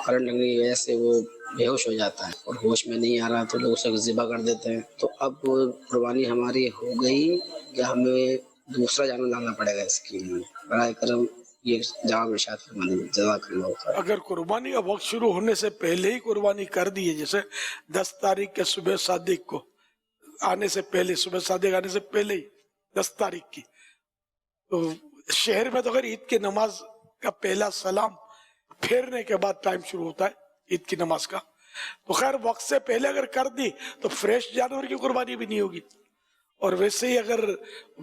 کرنٹ لگنے کی وجہ سے وہ بے ہوش ہو جاتا ہے اور ہوش میں نہیں آ رہا، تو لوگ اسے ذبح کر دیتے ہیں. تو اب قربانی ہماری ہو گئی یا ہمیں دوسرا جانور لانا پڑے گا اس کے لیے؟ برائے کرم یہ جواب ارشاد فرمائیں. جزاک اللہ خیر. اگر قربانی کا وقت شروع ہونے سے پہلے ہی قربانی کر دی ہے، جیسے 10 تاریخ کے صبح صادق کو آنے سے پہلے، صبح صادق آنے سے پہلے ہی 10 تاریخ کی، تو شہر میں تو اگر عید کی نماز کا پہلا سلام پھیرنے کے بعد ٹائم شروع ہوتا ہے عید کی نماز کا، تو خیر وقت سے پہلے اگر کر دی تو فریش جانور کی قربانی بھی نہیں ہوگی. اور ویسے ہی اگر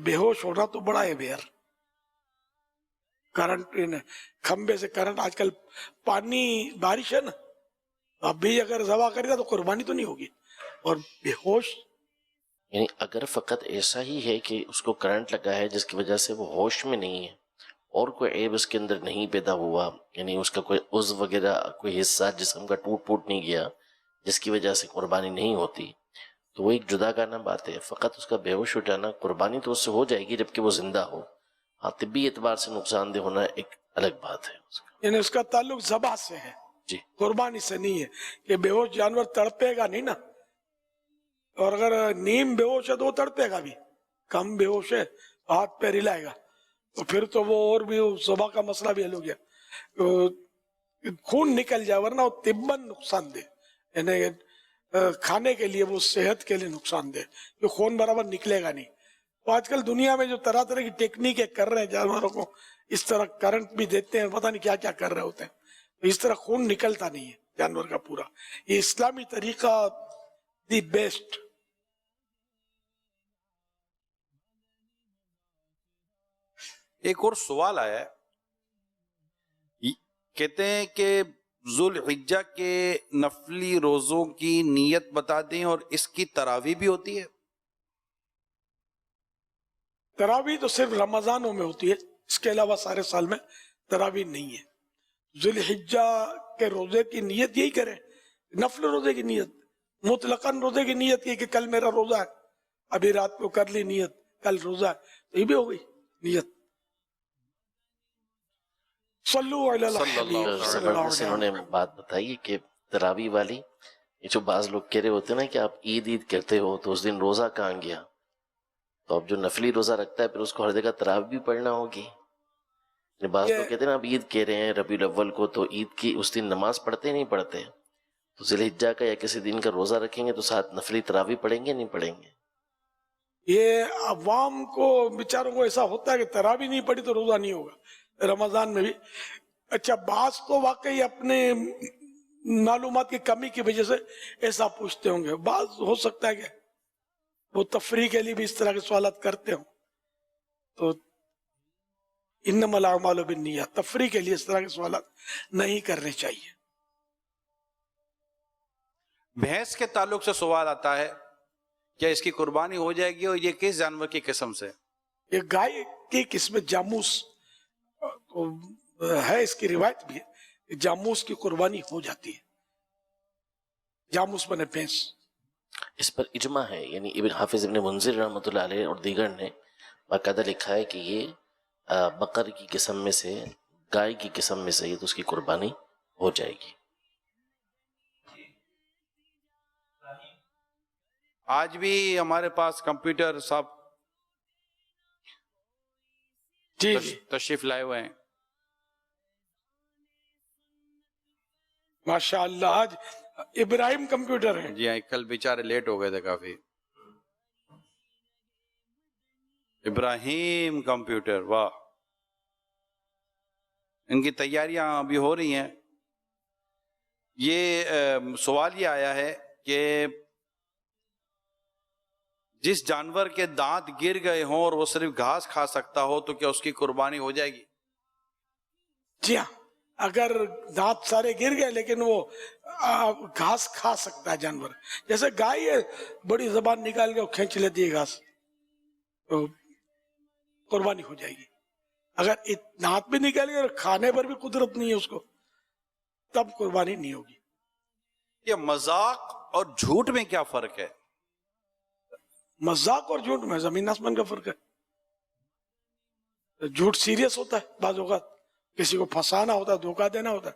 بے ہوش ہونا تو بڑا ہے بیار، کرنٹ کھمبے سے کرنٹ، آج کل پانی بارش ہے نا، اب بھی اگر ذبح کرے گا تو قربانی تو نہیں ہوگی. اور بے ہوش یعنی اگر فقط ایسا ہی ہے کہ اس کو کرنٹ لگا ہے جس کی وجہ سے وہ ہوش میں نہیں ہے اور کوئی عیب اس کے اندر نہیں پیدا ہوا، یعنی اس کا کوئی عضو وغیرہ کوئی حصہ جسم کا ٹوٹ نہیں گیا جس کی وجہ سے قربانی نہیں ہوتی، تو وہ ایک جدا گانا بات ہے. فقط اس کا بے ہوش ہو جانا، قربانی تو اس سے ہو جائے گی جبکہ وہ زندہ ہو. ہاں طبی اعتبار سے نقصان دہ ہونا ایک الگ بات ہے. یعنی اس کا تعلق ذبح سے ہے، جی قربانی سے نہیں ہے. کہ بے ہوش جانور تڑپے گا نہیں نا، اور اگر نیم بے ہوش ہے تو وہ تڑپے گا بھی، کم بے ہوش ہے ہاتھ پیر ہلائے گا، تو پھر تو وہ اور بھی ذبح کا مسئلہ بھی حل ہو گیا. خون نکل جائے، ورنہ وہ طباً نقصان دہ، یعنی کھانے کے لیے، وہ صحت کے لیے نقصان دہ، کہ خون برابر نکلے گا نہیں. تو آج کل دنیا میں جو طرح طرح کی ٹیکنیکیں کر رہے ہیں جانوروں کو، اس طرح کرنٹ بھی دیتے ہیں، پتہ نہیں کیا کیا کر رہے ہوتے ہیں، تو اس طرح خون نکلتا نہیں ہے جانور کا پورا. یہ اسلامی طریقہ دی بیسٹ. ایک اور سوال آیا ہے، کہتے ہیں کہ ذوالحجہ کے نفلی روزوں کی نیت بتا دیں، اور اس کی تراویح بھی ہوتی ہے؟ تراویح تو صرف رمضانوں میں ہوتی ہے، اس کے علاوہ سارے سال میں تراویح نہیں ہے. ذوالحجہ کے روزے کی نیت یہی کریں، نفل روزے کی نیت، مطلقاً روزے کی نیت یہ کہ کل میرا روزہ ہے، ابھی رات کو کر لی نیت کل روزہ ہے، تو یہ بھی ہو گئی نیت. صلو علی الحبیب صلی اللہ علیہ انہوں نے بات بتائی کہ تراوی والی، یہ جو بعض لوگ کہہ رہے ہوتے ہیں نا کہ آپ عید کرتے ہو تو اس دن روزہ کہاں گیا، تو اب جو نفلی روزہ رکھتا ہے پھر اس کو ہر جگہ تراوی بھی پڑھنا ہوگی. بعض لوگ کہتے ہیں نا آپ عید کہہ رہے ہیں ربیع الاول کو، تو عید کی اس دن نماز پڑھتے نہیں پڑھتے، تو ذی الحجہ کا یا کسی دن کا روزہ رکھیں گے تو ساتھ نفلی تراوی پڑھیں گے نہیں پڑھیں گے؟ یہ عوام کو بیچاروں کو ایسا ہوتا ہے کہ تراوی نہیں پڑھی تو روزہ نہیں ہوگا رمضان میں بھی. اچھا بعض تو واقعی اپنے معلومات کی کمی کی وجہ سے ایسا پوچھتے ہوں گے، بعض ہو سکتا ہے کہ وہ تفریح کے لیے بھی اس طرح کے سوالات کرتے ہوں. تو انما الاعمال بالنیات، تفریح کے لیے اس طرح کے سوالات نہیں کرنے چاہیے. بھینس کے تعلق سے سوال آتا ہے کیا اس کی قربانی ہو جائے گی، اور یہ کس جانور کی قسم سے؟ یہ گائے کی قسم جاموس ہے، اس کی روایت بھی ہے، جاموس کی قربانی ہو جاتی ہے. جاموس بنے بھینس. اس پر اجماع ہے، یعنی ابن حافظ ابن منذر رحمۃ اللہ علیہ اور دیگر نے باقاعدہ لکھا ہے کہ یہ بقر کی قسم میں سے، گائے کی قسم میں سے یہ تو اس کی قربانی ہو جائے گی. آج بھی ہمارے پاس کمپیوٹر صاحب تشریف لائے ہوئے ہیں. ماشاء اللہ آج ابراہیم کمپیوٹر ہے. جی ہاں، کل بیچارے لیٹ ہو گئے تھے کافی. ابراہیم کمپیوٹر، واہ. ان کی تیاریاں ابھی ہو رہی ہیں. یہ سوال یہ آیا ہے کہ جس جانور کے دانت گر گئے ہوں اور وہ صرف گھاس کھا سکتا ہو تو کیا اس کی قربانی ہو جائے گی؟ جی ہاں، اگر دانت سارے گر گئے لیکن وہ گھاس کھا سکتا ہے جانور، جیسے گائے ہے بڑی زبان نکال کے وہ کھینچ لیتی ہے گھاس، تو قربانی ہو جائے گی. اگر دانت بھی نکال گئے اور کھانے پر بھی قدرت نہیں ہے اس کو، تب قربانی نہیں ہوگی. یہ مذاق اور جھوٹ میں کیا فرق ہے؟ مذاق اور جھوٹ میں زمین آسمان کا فرق ہے. جھوٹ سیریس ہوتا ہے، بعض اوقات کسی کو پھنسانا ہوتا ہے، دھوکہ دینا ہوتا ہے،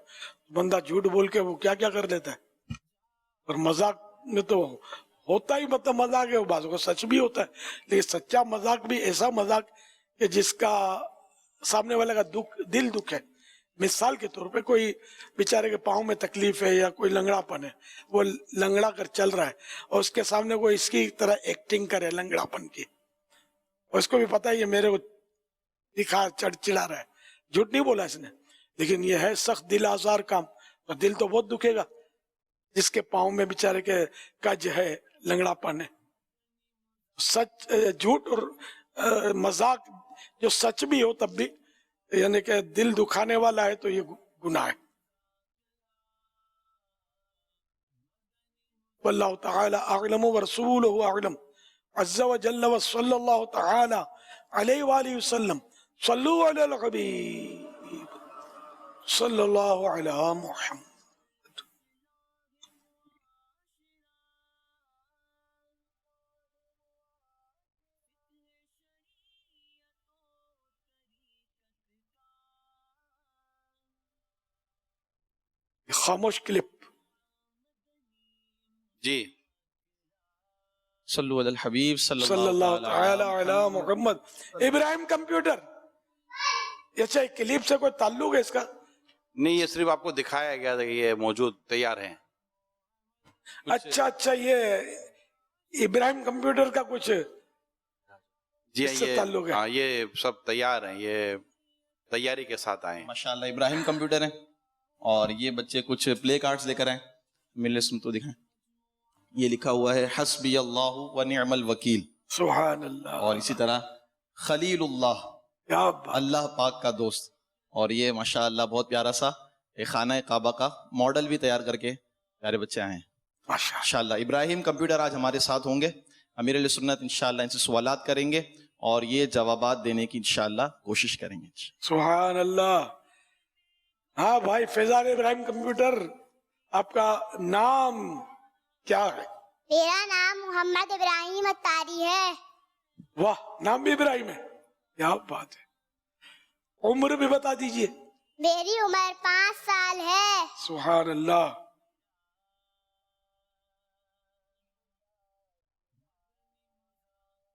بندہ جھوٹ بول کے وہ کیا کیا کر لیتا ہے. اور مذاق میں تو ہوتا ہی مطلب مذاق ہے، وہ بعض اوقات سچ بھی ہوتا ہے، لیکن سچا مذاق بھی ایسا مذاق کہ جس کا سامنے والے کا دل دکھ ہے. مثال کے طور پہ کوئی بیچارے کے پاؤں میں تکلیف ہے یا کوئی لنگڑا پن ہے، وہ لنگڑا کر چل رہا ہے اور اس کے سامنے کوئی اس کی طرح ایکٹنگ کرے لنگڑا پن کی، اور اس کو بھی پتا ہے یہ میرے کو دکھا چڑا رہا ہے، جھوٹ نہیں بولا اس نے، لیکن یہ ہے سخت دل آزار کام، اور دل تو بہت دکھے گا جس کے پاؤں میں بیچارے کے کج ہے، لنگڑا پن ہے. سچ جھوٹ اور مذاق جو سچ بھی ہو تب بھی یعنی کہ دل دکھانے والا ہے تو یہ گناہ ہے. واللہ تعالی اعلم ورسولہ اعلم عز وجل وصلی اللہ تعالی علیہ وآلہ وسلم. صلو علی الحبیب صلی اللہ علی محمد. خاموش کلپ. جی صلو علی الحبیب صلی اللہ تعالی علی محمد. ابراہیم کمپیوٹر، اچھا کلپ سے کوئی تعلق ہے اس کا؟ نہیں، یہ صرف آپ کو دکھایا گیا تھا کہ یہ موجود تیار ہیں. اچھا یہ ابراہیم کمپیوٹر کا کچھ جی اس سے تعلق ہے؟ ہاں، یہ سب تیار ہیں، یہ تیاری کے ساتھ آئے ہیں. ماشاءاللہ ابراہیم کمپیوٹر ہیں، اور یہ بچے کچھ پلے کارڈز لے کر آئیں. ملے سن تو دکھائیں. یہ لکھا ہوا ہے حسبی اللہ و نعم الوکیل. سبحان اللہ. اور اسی طرح خلیل اللہ، اللہ پاک کا دوست. اور یہ ماشاءاللہ بہت پیارا سا ایک خانہ کعبہ کا ماڈل بھی تیار کر کے پیارے بچے آئے ہیں ماشاءاللہ. ابراہیم کمپیوٹر آج ہمارے ساتھ ہوں گے. امیر علیہ سنت انشاءاللہ ان سے سوالات کریں گے اور یہ جوابات دینے کی انشاءاللہ کوشش کریں گے. سبحان اللہ. ہاں بھائی فیضان ابراہیم کمپیوٹر، آپ کا نام کیا ہے؟ میرا نام محمد ابراہیم اتاری ہے. واہ، نام بھی ابراہیم ہے، کیا بات ہے. عمر بھی بتا دیجئے. میری عمر 5 سال ہے. سبحان اللہ.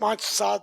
5-7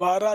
12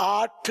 8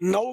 9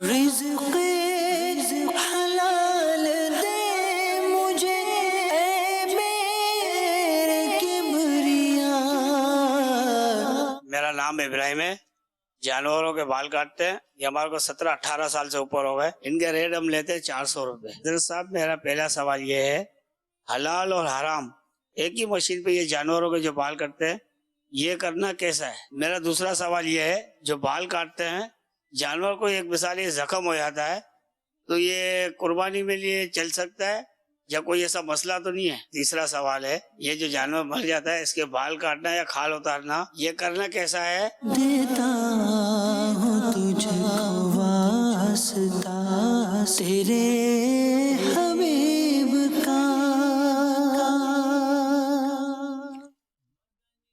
رزق حلال دے مجھے اے میرے کبریا. میرا نام ابراہیم ہے. جانوروں کے بال کاٹتے ہیں. یہ ہمارے کو 17-18 سال سے اوپر ہو گئے. ان کے ریٹ ہم لیتے ہیں 400 روپے. حضرت صاحب میرا پہلا سوال یہ ہے، حلال اور حرام ایک ہی مشین پہ یہ جانوروں کے جو بال کٹتے ہیں یہ کرنا کیسا ہے؟ میرا دوسرا سوال یہ ہے، جو بال کاٹتے ہیں جانور کو ایک مثال یہ زخم ہو جاتا ہے تو یہ قربانی میں لیے چل سکتا ہے یا کوئی ایسا مسئلہ تو نہیں ہے؟ تیسرا سوال ہے، یہ جو جانور مر جاتا ہے اس کے بال کاٹنا یا کھال اتارنا یہ کرنا کیسا ہے؟ دیتا ہوں تجھ کو واسطہ تیرے حبیب کا.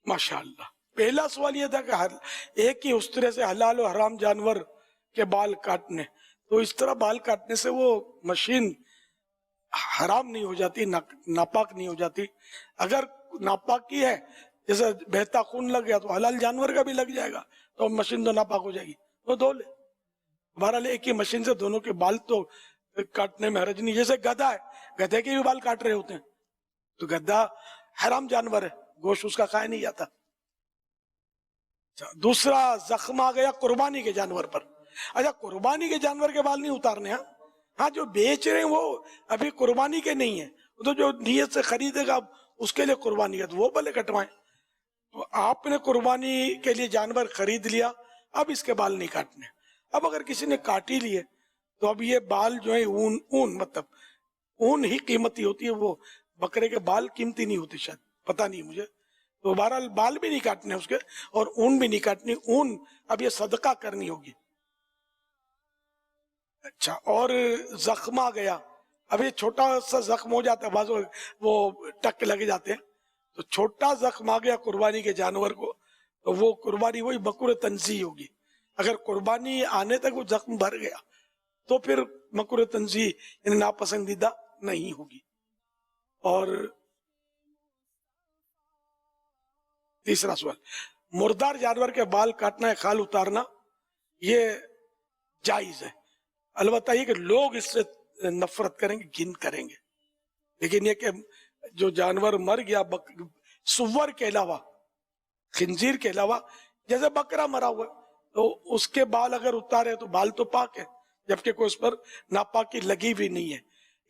ماشاءاللہ. پہلا سوال یہ تھا کہ ایک ہی اس طرح سے حلال و حرام جانور کے بال کاٹنے، تو اس طرح بال کاٹنے سے وہ مشین حرام نہیں ہو جاتی، ناپاک نہیں ہو جاتی. اگر ناپاک کی ہے، جیسے بہتا خون لگ گیا تو حلال جانور کا بھی لگ جائے گا تو مشین تو ناپاک ہو جائے گی، تو دھو لے. بہرحال ایک ہی مشین سے دونوں کے بال تو کاٹنے میں حرج نہیں. جیسے گدھا ہے، گدھے کے بھی بال کاٹ رہے ہوتے ہیں تو گدھا حرام جانور ہے، گوشت اس کا کھایا نہیں جاتا. دوسرا زخم آ گیا قربانی کے جانور پر. اچھا قربانی کے جانور کے بال نہیں اتارنے. ہاں جو بیچ رہے ہیں وہ ابھی قربانی کے نہیں ہیں، تو جو نیت سے خریدے گا اس کے لیے قربانی ہے تو وہ بھلے کٹوائیں. تو آپ نے قربانی کے لیے جانور خرید لیا، اب اس کے بال نہیں کاٹنے. اب اگر کسی نے کاٹ ہی لیے تو اب یہ بال جو ہے اون مطلب اون ہی قیمتی ہوتی ہے، وہ بکرے کے بال قیمتی نہیں ہوتے، شاید پتہ نہیں مجھے. تو بہرحال بال بھی نہیں کاٹنے اس کے اور اون بھی نہیں کاٹنی. اون اب یہ صدقہ کرنی ہوگی. اچھا، اور زخم آ گیا. اب یہ چھوٹا سا زخم ہو جاتا ہے، بعض وہ ٹک لگ جاتے ہیں، تو چھوٹا زخم آ گیا قربانی کے جانور کو تو وہ قربانی وہی بکر تنزیہ ہوگی. اگر قربانی آنے تک وہ زخم بھر گیا تو پھر مکروہ تنزیہ یعنی ناپسندیدہ نہیں ہوگی. اور تیسرا سوال، مردار جانور کے بال کاٹنا ہے، کھال اتارنا یہ جائز ہے. البتہ یہ کہ لوگ اس سے نفرت کریں گے، گھن کریں گے. لیکن یہ کہ جو جانور مر گیا سور کے علاوہ، خنزیر کے علاوہ، جیسے بکرا مرا ہوا تو اس کے بال اگر اتارے تو بال تو پاک ہے، جبکہ کوئی اس پر ناپاکی لگی بھی نہیں ہے.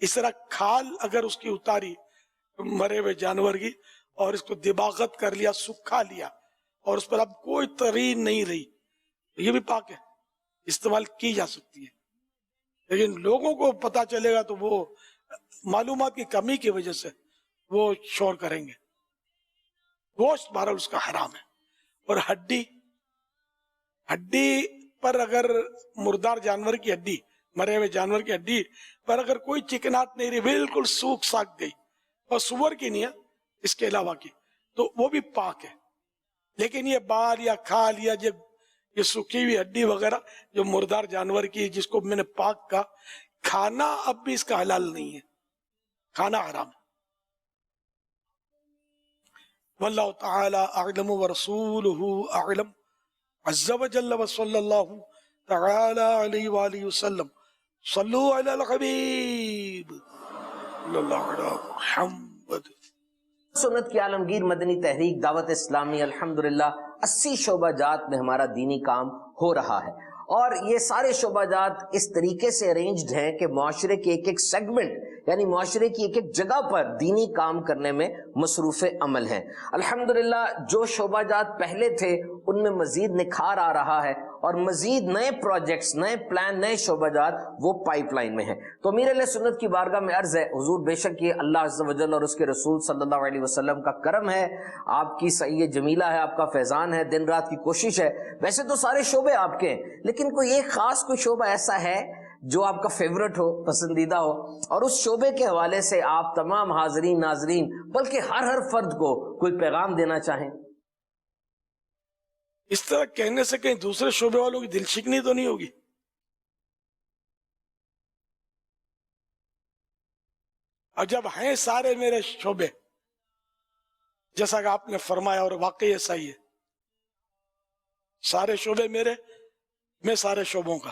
اس طرح کھال اگر اس کی اتاری مرے ہوئے جانور کی اور اس کو دباغت کر لیا، سکھا لیا اور اس پر اب کوئی ترین نہیں رہی، یہ بھی پاک ہے، استعمال کی جا سکتی ہے. لیکن لوگوں کو پتا چلے گا تو وہ معلومات کی کمی کی وجہ سے وہ شور کریں گے. گوشت بہرحال اس کا حرام ہے. اور ہڈی پر اگر مردار جانور کی ہڈی، مرے ہوئے جانور کی ہڈی پر اگر کوئی چکنات نہیں رہی، بالکل سوکھ ساکھ گئی، اور سور کی نہیں ہے، اس کے علاوہ کی، تو وہ بھی پاک ہے. لیکن یہ بال یا کھال یا یہ سوکھی ہوئی ہڈی وغیرہ جو مردار جانور کی، جس کو میں نے پاک کہا، کھانا اب بھی اس کا حلال نہیں ہے، کھانا حرام ہے. واللہ تعالی اعلم ورسولہ اعلم عز وجل وصلی اللہ تعالی علیہ وآلہ وسلم. صلو علی الحبیب صلی اللہ علی محمد. سنت کی عالمگیر مدنی تحریک دعوت اسلامی الحمدللہ 80 شعبہ جات میں ہمارا دینی کام ہو رہا ہے، اور یہ سارے شعبہ جات اس طریقے سے ارینجڈ ہیں کہ معاشرے کے ایک ایک سیگمنٹ، یعنی معاشرے کی ایک ایک جگہ پر دینی کام کرنے میں مصروف عمل ہیں. الحمدللہ جو شعبہ جات پہلے تھے ان میں مزید نکھار آ رہا ہے، اور مزید نئے پروجیکٹس، نئے پلان، نئے شعبہ جات وہ پائپ لائن میں ہیں. تو امیر اہل سنت کی بارگاہ میں عرض ہے، حضور بے شک یہ اللہ عز و جل اور اس کے رسول صلی اللہ علیہ وسلم کا کرم ہے، آپ کی سعی جمیلہ ہے، آپ کا فیضان ہے، دن رات کی کوشش ہے. ویسے تو سارے شعبے آپ کے ہیں، لیکن کوئی ایک خاص کوئی شعبہ ایسا ہے جو آپ کا فیورٹ ہو، پسندیدہ ہو، اور اس شعبے کے حوالے سے آپ تمام حاضرین ناظرین بلکہ ہر فرد کو کوئی پیغام دینا چاہیں. اس طرح کہنے سے کہیں دوسرے شعبے والوں کی دل شکنی تو نہیں ہوگی؟ اور جب ہیں سارے میرے شعبے، جیسا کہ آپ نے فرمایا اور واقعی ایسا ہی ہے، سارے شعبے میرے، میں سارے شعبوں کا،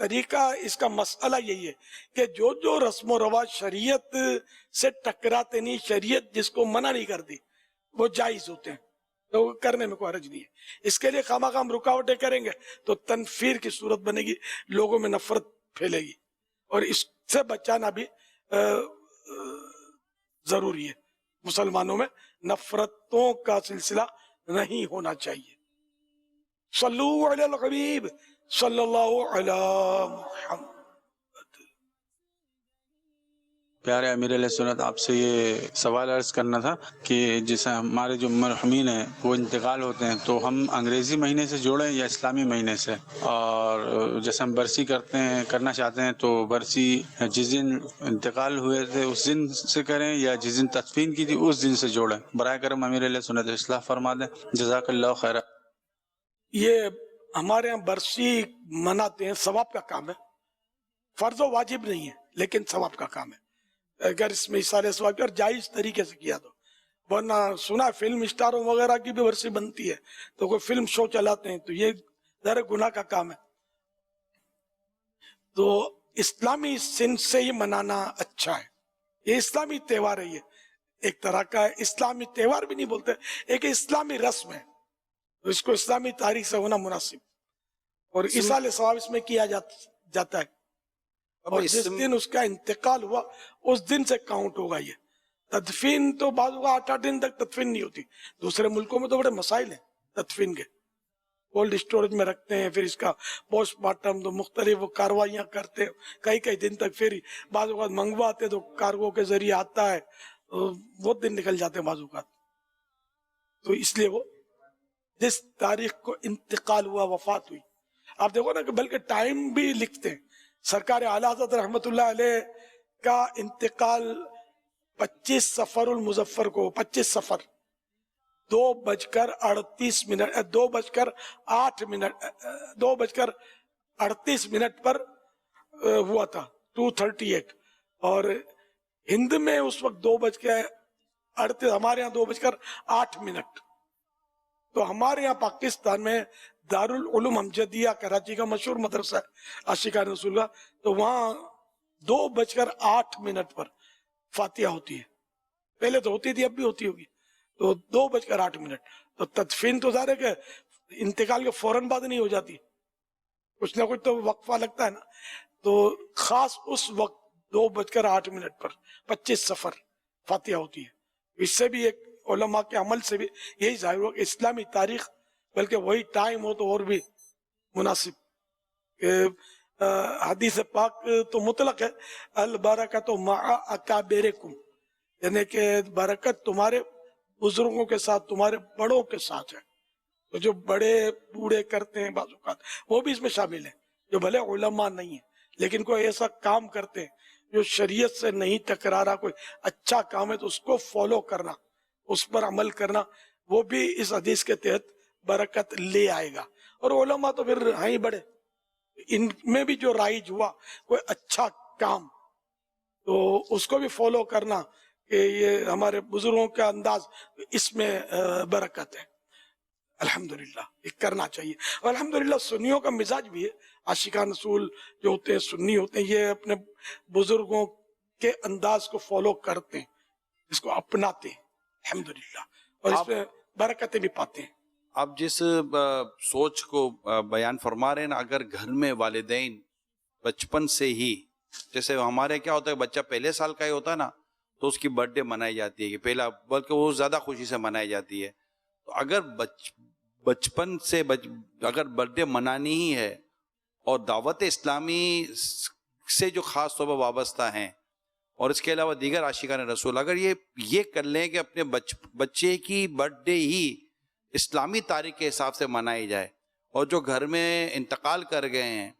طریقہ اس کا مسئلہ یہی ہے کہ جو رسم و رواج شریعت سے ٹکراتے نہیں، شریعت جس کو منع نہیں کرتی وہ جائز ہوتے ہیں، تو کرنے میں کوئی حرج نہیں ہے۔ اس کے لیے خواہ ہم رکاوٹیں کریں گے تو تنفیر کی صورت بنے گی، لوگوں میں نفرت پھیلے گی، اور اس سے بچانا بھی ضروری ہے۔ مسلمانوں میں نفرتوں کا سلسلہ نہیں ہونا چاہیے۔ صلو علی الحبیب صلی اللہ علی محمد۔ پیارے امیر علیہ سنت، آپ سے یہ سوال عرض کرنا تھا کہ جیسے ہمارے جو مرحومین ہیں وہ انتقال ہوتے ہیں تو ہم انگریزی مہینے سے جوڑیں یا اسلامی مہینے سے؟ اور جیسے ہم برسی کرنا چاہتے ہیں تو برسی جس دن انتقال ہوئے تھے اس دن سے کریں یا جس دن تدفین کی تھی اس دن سے جوڑیں؟ برائے کرم امیر علیہ سنت اصلاح فرما دیں، جزاک اللہ خیر۔ یہ ہمارے یہاں برسی مناتے ہیں، ثواب کا کام ہے، فرض و واجب نہیں ہے لیکن ثواب کا کام ہے۔ اگر اس میں اشارے ثواب اور جائز طریقے سے کیا تو، ورنہ سنا فلم اسٹاروں وغیرہ کی بھی ورثی بنتی ہے تو کوئی فلم شو چلاتے ہیں تو یہ ذرا گناہ کا کام ہے۔ تو اسلامی سن سے ہی منانا اچھا ہے، یہ اسلامی تہوار ہے، یہ ایک طرح کا اسلامی تہوار بھی نہیں بولتے، ایک اسلامی رسم ہے، تو اس کو اسلامی تاریخ سے ہونا مناسب، اور ایصال ثواب اس میں کیا جاتا ہے، اور جس دن اس کا انتقال ہوا اس دن سے کاؤنٹ ہوگا۔ یہ تدفین تو بعض اوقات 8 دن تک تدفین نہیں ہوتی، دوسرے ملکوں میں تو بڑے مسائل ہیں تدفین کے، کولڈ اسٹوریج میں رکھتے ہیں، پھر اس کا پوسٹ مارٹم تو مختلف کاروائیاں کرتے ہیں کئی دن تک، پھر بعض اوقات منگواتے تو کارگو کے ذریعے آتا ہے، بہت دن نکل جاتے ہیں بعض اوقات، تو اس لیے وہ جس تاریخ کو انتقال ہوا، وفات ہوئی، آپ دیکھو نا کہ بلکہ ٹائم بھی لکھتے ہیں۔ سرکار اعلیٰ حضرت رحمت اللہ علیہ کا انتقال 25 صفر المظفر کو، 25 صفر 2:38 پر ہوا تھا، 2:38، اور ہند میں اس وقت 2:38، ہمارے یہاں 2:08۔ تو ہمارے یہاں پاکستان میں دارالعلوم امجدیہ کراچی کا مشہور مدرسہ ہے عاشقان رسول کا، تو وہاں 2:08 پر فاتحہ ہوتی ہے، پہلے تو ہوتی تھی اب بھی ہوتی ہوگی، تو 2:08۔ تو تدفین تو ظاہر ہے کہ انتقال کے فوراً بعد نہیں ہو جاتی، کچھ نہ کچھ تو وقفہ لگتا ہے نا، تو خاص اس وقت 2:08 پر 25 صفر فاتحہ ہوتی ہے۔ اس سے بھی ایک علماء کے عمل سے بھی یہی ظاہر ہوا کہ اسلامی تاریخ بلکہ وہی ٹائم ہو تو اور بھی مناسب۔ حدیث پاک تو مطلق ہے، البرکۃ مع اکابرکم، یعنی کہ برکت تمہارے بزرگوں کے ساتھ، تمہارے بڑوں کے ساتھ ہے۔ تو جو بڑے بوڑھے کرتے ہیں بعض اوقات وہ بھی اس میں شامل ہیں، جو بھلے علماء نہیں ہیں لیکن کوئی ایسا کام کرتے ہیں جو شریعت سے نہیں ٹکرا رہا، کوئی اچھا کام ہے تو اس کو فالو کرنا، اس پر عمل کرنا، وہ بھی اس حدیث کے تحت برکت لے آئے گا۔ اور علماء تو پھر ہیں ہی بڑے، ان میں بھی جو رائج ہوا کوئی اچھا کام تو اس کو بھی فالو کرنا کہ یہ ہمارے بزرگوں کا انداز، اس میں برکت ہے۔ الحمدللہ یہ کرنا چاہیے، اور الحمدللہ سنیوں کا مزاج بھی ہے، عاشقان رسول جو ہوتے ہیں سنی ہوتے ہیں، یہ اپنے بزرگوں کے انداز کو فالو کرتے ہیں، اس کو اپناتے ہیں الحمدللہ، اور اس میں برکتیں بھی پاتے ہیں۔ آپ جس سوچ کو بیان فرما رہے ہیں نا، اگر گھر میں والدین بچپن سے ہی، جیسے ہمارے کیا ہوتا ہے بچہ پہلے سال کا ہی ہوتا ہے نا تو اس کی برتھ ڈے منائی جاتی ہے کہ پہلا، بلکہ وہ زیادہ خوشی سے منائی جاتی ہے۔ تو اگر بچپن سے اگر برتھ ڈے منانی ہی ہے اور دعوت اسلامی سے جو خاص طور پر وابستہ ہیں اور اس کے علاوہ دیگر عاشقان رسول اگر یہ کر لیں کہ اپنے بچے کی برتھ ڈے ہی اسلامی تاریخ کے حساب سے منائی جائے، اور جو گھر میں انتقال کر گئے ہیں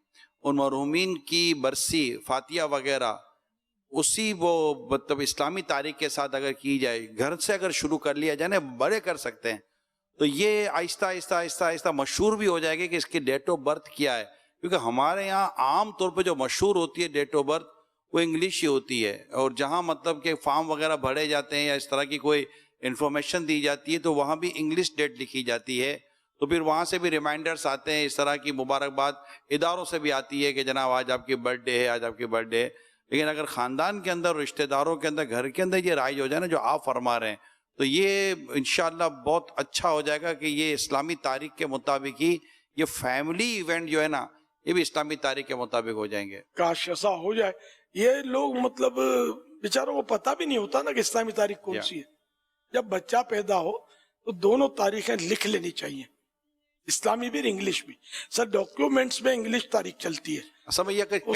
ان مرحومین کی برسی فاتحہ وغیرہ اسی وہ مطلب اسلامی تاریخ کے ساتھ اگر کی جائے، گھر سے اگر شروع کر لیا جائے نا، بڑے کر سکتے ہیں، تو یہ آہستہ آہستہ آہستہ آہستہ مشہور بھی ہو جائے گی کہ اس کی ڈیٹ آف برتھ کیا ہے، کیونکہ ہمارے یہاں عام طور پہ جو مشہور ہوتی ہے ڈیٹ آف برتھ وہ انگلش ہی ہوتی ہے، اور جہاں مطلب کہ فارم وغیرہ بھرے جاتے ہیں یا اس طرح کی کوئی انفارمیشن دی جاتی ہے تو وہاں بھی انگلش ڈیٹ لکھی جاتی ہے، تو پھر وہاں سے بھی ریمائنڈرز آتے ہیں، اس طرح کی مبارکباد اداروں سے بھی آتی ہے کہ جناب آج آپ کی برتھ ڈے ہے، آج آپ کی برتھ ڈے ہے. لیکن اگر خاندان کے اندر، رشتہ داروں کے اندر، گھر کے اندر یہ رائج ہو جائے نا جو آپ فرما رہے ہیں، تو یہ انشاءاللہ بہت اچھا ہو جائے گا کہ یہ اسلامی تاریخ کے مطابق ہی یہ فیملی ایونٹ جو ہے نا یہ بھی اسلامی تاریخ کے مطابق ہو جائیں گے. کاش ایسا ہو جائے. یہ لوگ مطلب بیچاروں کو پتہ بھی نہیں ہوتا نا کہ اسلامی تاریخ کون سی ہے. جب بچہ پیدا ہو تو دونوں تاریخیں لکھ لینی چاہیے، اسلامی بھی اور انگلش بھی. سر ڈاکیومنٹس میں انگلش تاریخ چلتی ہے، اس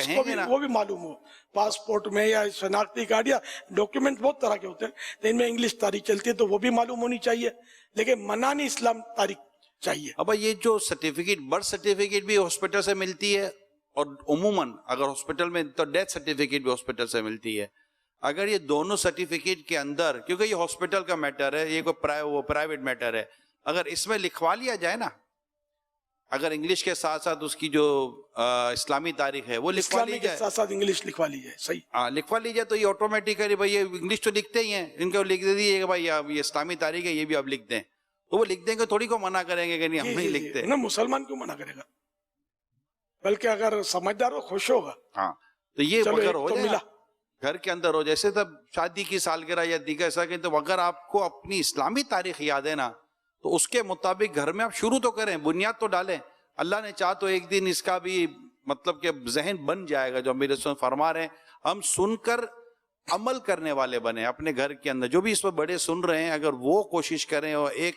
کو بھی وہ بھی معلوم ہو. پاسپورٹ میں یا شناختی کارڈ یا ڈاکیومنٹ بہت طرح کے ہوتے ہیں، تو ان میں انگلش تاریخ چلتی ہے تو وہ بھی معلوم ہونی چاہیے. لیکن منانی اسلام تاریخ چاہیے. اب یہ جو سرٹیفکیٹ، برتھ سرٹیفکیٹ بھی ہاسپٹل سے ملتی ہے، اور عموماً اگر ہاسپٹل میں تو ڈیتھ سرٹیفکیٹ بھی ہاسپٹل سے ملتی ہے. اگر یہ دونوں سرٹیفکیٹ کے اندر، کیونکہ یہ ہاسپٹل کا میٹر ہے، یہ کوئی پرائیویٹ میٹر ہے، اگر اس میں لکھوا لیا جائے نا، اگر انگلش کے ساتھ ساتھ اس کی جو اسلامی تاریخ ہے وہ لکھوا لی جائے، ساتھ ساتھ انگلش لکھوا لی جائے. صحیح. ہاں لکھوا لی جائے تو یہ آٹومیٹیکلی بھائی یہ انگلش تو لکھتے ہی ہیں، ان کو لکھ دے دیے کہ بھائی یہ اسلامی تاریخ ہے، یہ بھی آپ لکھ دیں. تو وہ لکھ دیں گے، تھوڑی کو منع کریں گے کہ نہیں ہم نہیں لکھتے. نا مسلمان کیوں منع کرے گا؟ بلکہ اگر سمجھدار ہو، خوش ہوگا. ہاں تو یہ اگر ہو جائے گھر کے اندر ہو، جیسے تب شادی کی سالگرہ یا دیگر ایسا کہ تو اگر آپ کو اپنی اسلامی تاریخ یاد ہے نا تو اس کے مطابق گھر میں آپ شروع تو کریں، بنیاد تو ڈالیں. اللہ نے چاہ تو ایک دن اس کا بھی مطلب کہ ذہن بن جائے گا. جو امیر رسول فرما رہے ہیں، ہم سن کر عمل کرنے والے بنے. اپنے گھر کے اندر جو بھی اس پر بڑے سن رہے ہیں، اگر وہ کوشش کریں اور ایک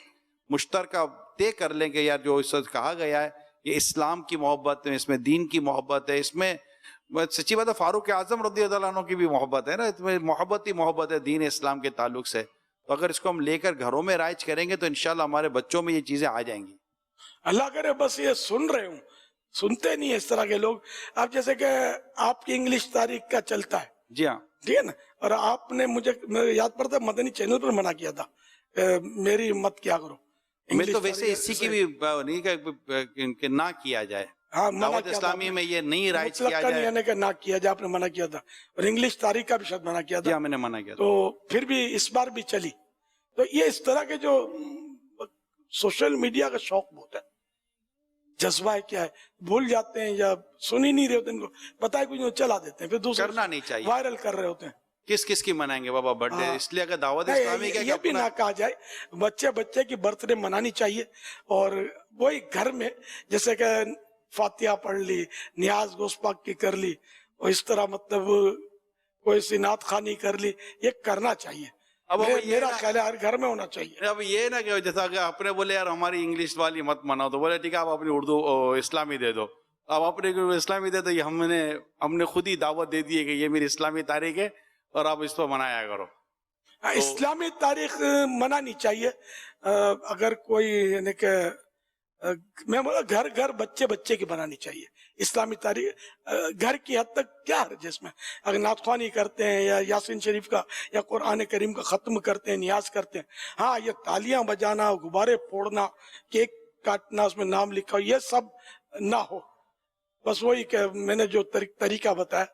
مشترکہ طے کر لیں کہ یار جو اس وقت کہا گیا ہے یہ اسلام کی محبت ہے، اس میں دین کی محبت ہے، اس میں سچی بات ہے فاروق اعظم رضی اللہ عنہ کی بھی محبت ہے نا، اس میں محبت ہی محبت ہے دین اسلام کے تعلق سے. تو اگر اس کو ہم لے کر گھروں میں رائج کریں گے تو انشاءاللہ ہمارے بچوں میں یہ چیزیں آ جائیں گی. اللہ کرے بس یہ سن رہے ہوں، سنتے نہیں اس طرح کے لوگ. آپ جیسے کہ آپ کی انگلش تاریخ کا چلتا ہے، جی ہاں ٹھیک ہے نا، اور آپ نے مجھے یاد پڑتا ہے مدنی چینل پر منع کیا تھا میری مت کیا کرو. میں تو ویسے اسی کی بھی نہیں کہ نہ کیا جائے. ہاں دعوت اسلامی میں یہ نہیں رائج کیا جائے، یعنی کہ نہ کیا جائے. آپ نے منع کیا تھا. اور انگلش تاریخ کا بھی شاید منع کیا تھا. میں نے منع کیا تھا. تو پھر بھی اس بار بھی چلی. تو یہ اس طرح کے جو سوشل میڈیا کا شوق بہت ہے، جذبہ ہے کیا ہے، بھول جاتے ہیں یا سن ہی نہیں رہے ہوتے، ان کو پتا ہے کچھ نہیں، چلا دیتے ہیں، پھر دوسرے کرنا نہیں چاہیے، وائرل کر رہے ہوتے ہیں. کس کی منائیں گے بابا برتھ ڈے؟ اس لیے اگر دعوت اسلامی کا یہ بھی نہ کہا جائے بچے کی برتھ ڈے منانی چاہیے. اور وہی گھر میں جیسے کہ فاتحہ پڑھ لی، نیاز گوشت پاک کی کر لی، اور اس طرح مطلب کوئی سی نعت خوانی کر لی، یہ کرنا چاہیے. اب میرا خیال ہے ہر گھر میں ہونا چاہیے. اب یہ نا کہ جیسا کہ اپنے بولے یار ہماری انگلش والی مت مناؤ، تو بولے ٹھیک ہے آپ اپنی اردو اسلامی دے دو. اب اپنے اسلامی دے دو، یہ ہم نے خود ہی دعوت دے دی ہے کہ یہ میری اسلامی تاریخ ہے اور آپ اس پر منایا کرو. اسلامی تاریخ منانی چاہیے. اگر کوئی یعنی کہ میں بولا گھر بچے کی بنانی چاہیے اسلامی تاریخ. گھر کی حد تک کیا ہے جس میں اگر نعت خوانی کرتے ہیں یا یاسین شریف کا یا قرآن کریم کا ختم کرتے ہیں، نیاز کرتے ہیں، ہاں یہ تالیاں بجانا، غبارے پھوڑنا، کیک کاٹنا، اس میں نام لکھا ہو، یہ سب نہ ہو. بس وہی کہ میں نے جو طریقہ بتایا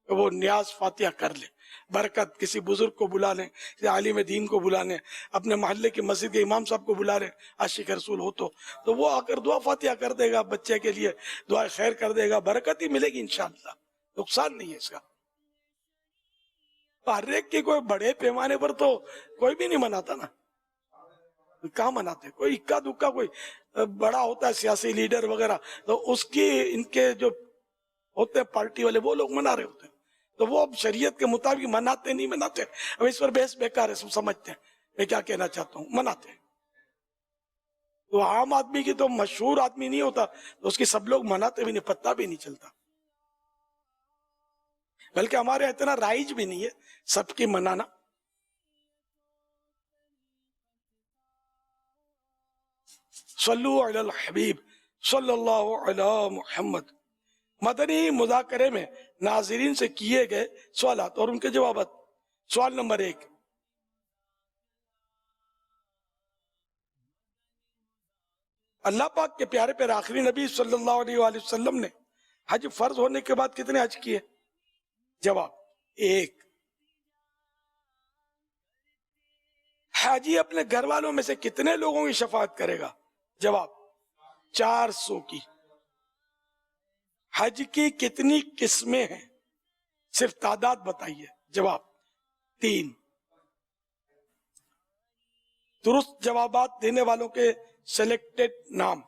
کہ وہ نیاز فاتحہ کر لے، برکت کسی بزرگ کو بلا لیں، عالم دین کو بلا لیں، اپنے محلے کی مسجد کے امام صاحب کو بلا لیں، عاشق رسول ہو تو وہ آ کر دعا فاتحہ کر دے گا، بچے کے لیے دعا خیر کر دے گا، برکت ہی ملے گی انشاءاللہ. نقصان نہیں ہے اس کا. ہر ایک کی کوئی بڑے پیمانے پر تو کوئی بھی نہیں مناتا نا. کہاں مناتے؟ کوئی اکا دکا کوئی بڑا ہوتا ہے سیاسی لیڈر وغیرہ، تو اس کی ان کے جو ہوتے ہیں پارٹی والے وہ لوگ منا رہے ہوتے ہیں، تو وہ اب شریعت کے مطابق مناتے نہیں مناتے. اب اس پر بحث بیکار ہے، سب سمجھتے ہیں میں کیا کہنا چاہتا ہوں. مناتے ہیں تو عام آدمی کی تو مشہور آدمی نہیں ہوتا تو اس کی سب لوگ مناتے بھی نہیں، پتہ بھی نہیں چلتا. بلکہ ہمارے اتنا رائج بھی نہیں ہے سب کی منانا. صلو علی الحبیب صلی اللہ علی محمد. مدنی مذاکرے میں ناظرین سے کیے گئے سوالات اور ان کے جوابات. سوال نمبر 1، اللہ پاک کے پیارے پیر آخری نبی صلی اللہ علیہ وآلہ وسلم نے حج فرض ہونے کے بعد کتنے حج کیے؟ جواب 1. حاجی اپنے گھر والوں میں سے کتنے لوگوں کی شفاعت کرے گا؟ جواب 400 کی. حج کی کتنی قسمیں ہیں؟ صرف تعداد بتائیے. جواب 3. درست جوابات دینے والوں کے سلیکٹڈ نام: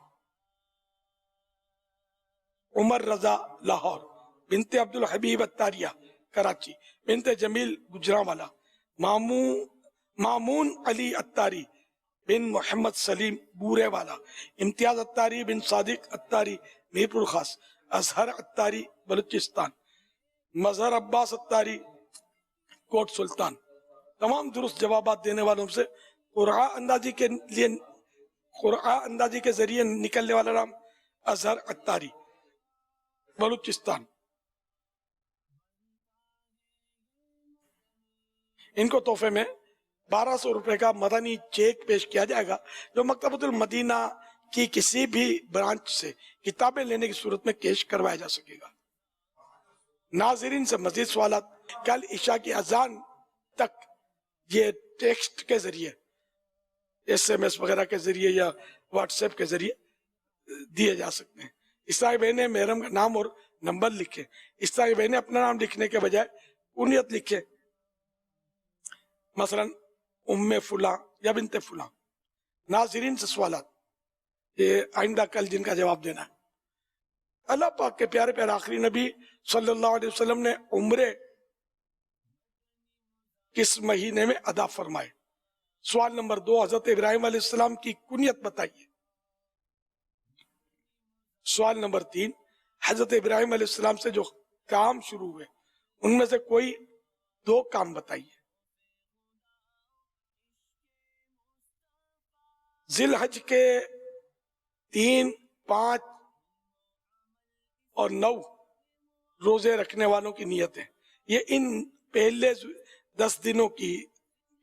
عمر رضا لاہور، بنت عبد الحبیب اتاریہ کراچی، بنت جمیل گجرانوالا، مامون علی اتاری بن محمد سلیم بورے والا، امتیاز اتاری بن صادق اتاری میرپور خاص، اظہر اتاری بلوچستان، مظہر عباس اتاری کوٹ سلطان. تمام درست جوابات دینے والوں سے قرعہ اندازی کے ذریعے نکلنے والا نام اظہر اتاری بلوچستان. ان کو تحفے میں 1200 روپے کا مدنی چیک پیش کیا جائے گا جو مکتبۃ المدینہ کی کسی بھی برانچ سے کتابیں لینے کی صورت میں کیش کروایا جا سکے گا. ناظرین سے مزید سوالات کل عشاء کی اذان تک یہ ٹیکسٹ کے ذریعے، SMS وغیرہ کے ذریعے یا واٹس ایپ کے ذریعے دیے جا سکتے ہیں. اسلامی بہنیں محرم کا نام اور نمبر لکھیں. اسلامی بہنیں اپنا نام لکھنے کے بجائے کنیت لکھیں، مثلا ام فلاں یا بنت فلاں. ناظرین سے سوالات، یہ آئندہ کل جن کا جواب دینا ہے. اللہ پاک کے پیارے پیارے آخری نبی صلی اللہ علیہ وسلم نے عمرے کس مہینے میں ادا فرمائے؟ سوال نمبر 2، حضرت ابراہیم علیہ السلام کی کنیت بتائیے. سوال نمبر 3، حضرت ابراہیم علیہ السلام سے جو کام شروع ہوئے ان میں سے کوئی 2 کام بتائیے. ذی الحج کے 3، 5 اور 9 روزے رکھنے والوں کی نیتیں، یہ ان پہلے 10 دنوں کے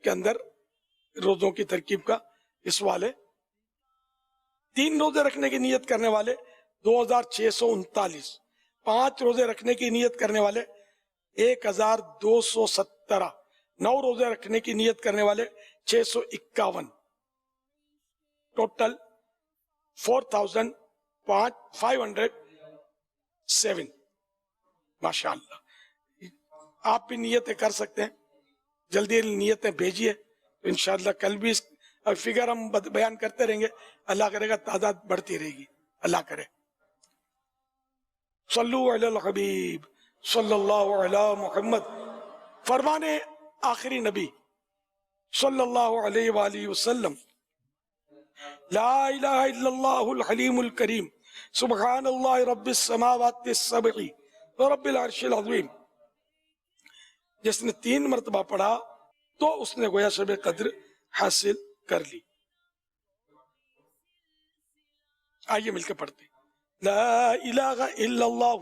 اندر روزوں کی ترکیب کا سوال ہے. 3 روزے رکھنے کی نیت کرنے والے 2639، 5 روزے رکھنے کی نیت کرنے والے 1217، 9 روزے رکھنے کی نیت کرنے والے 651، ٹوٹل 4507. ماشاءاللہ. آپ بھی نیتیں کر سکتے ہیں، جلدی نیتیں بھیجیے. انشاءاللہ کل بھی فگر ہم بیان کرتے رہیں گے، اللہ کرے گا تعداد بڑھتی رہے گی. اللہ کرے. صلو علی الحبیب صلی اللہ علی محمد. فرمانے آخری نبی صلی اللہ علیہ وآلہ وسلم: لا الہ الا اللہ الحلیم الکریم سبحان اللہ رب السماوات السبع ورب العرش العظیم. جس نے 3 مرتبہ پڑھا تو اس نے گویا شب قدر حاصل کر لی. آئیے مل کے پڑھتے. لا الہ الا اللہ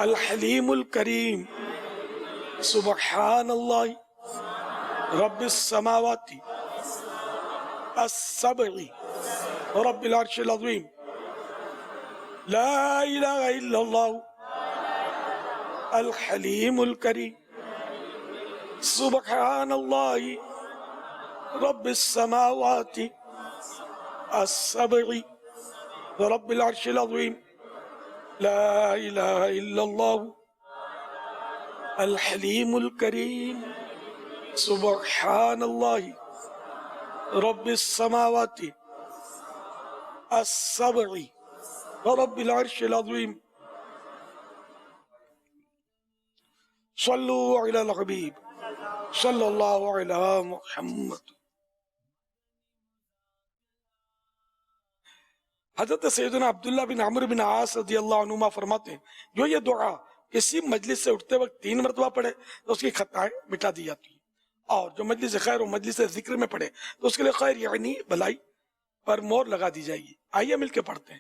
الحلیم الکریم سبحان اللہ رب السماوات السبع ورب العرش العظیم. لا الہ الا اللہ الحلیم الکریم سبحان اللہ رب السماوات السبع ورب العرش العظیم. لا الہ الا اللہ الحلیم الکریم سبحان اللہ رب السماوات السبع ورب العرش العظیم. صلو علی الحبیب صلی اللہ علی محمد. حضرت سیدنا عبداللہ بن عمرو بن عاص رضی اللہ عنہما فرماتے ہیں جو یہ دعا کسی مجلس سے اٹھتے وقت 3 مرتبہ پڑھے تو اس کی خطائیں مٹا دی جاتی ہیں، اور جو مجلس خیر و مجلس ذکر میں پڑھے تو اس کے لیے خیر یعنی بھلائی پر مور لگا دی جائے گی. آئیے مل کے پڑھتے ہیں.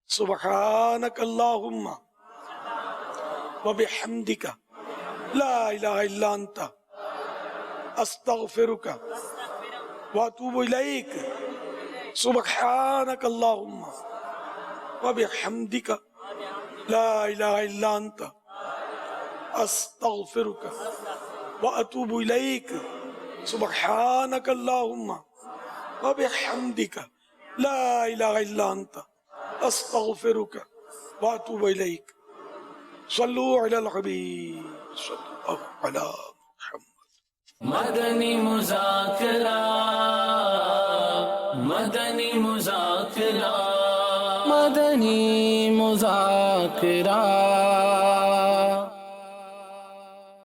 سبحانک اللہم وبحمدک لا الہ الا انت استغفرک واتوب الیک. سبحانک اللہم وبحمدک لا الہ الا انت استغفرک واتوب الیک. سبحانک اللہم وبحمدک لا الہ الا انت استغفرک واتوب الیک صلو علی الحبیب صلی اللہ علی مدنی مذاکرہ مدنی مذاکرہ مدنی مذاکرہ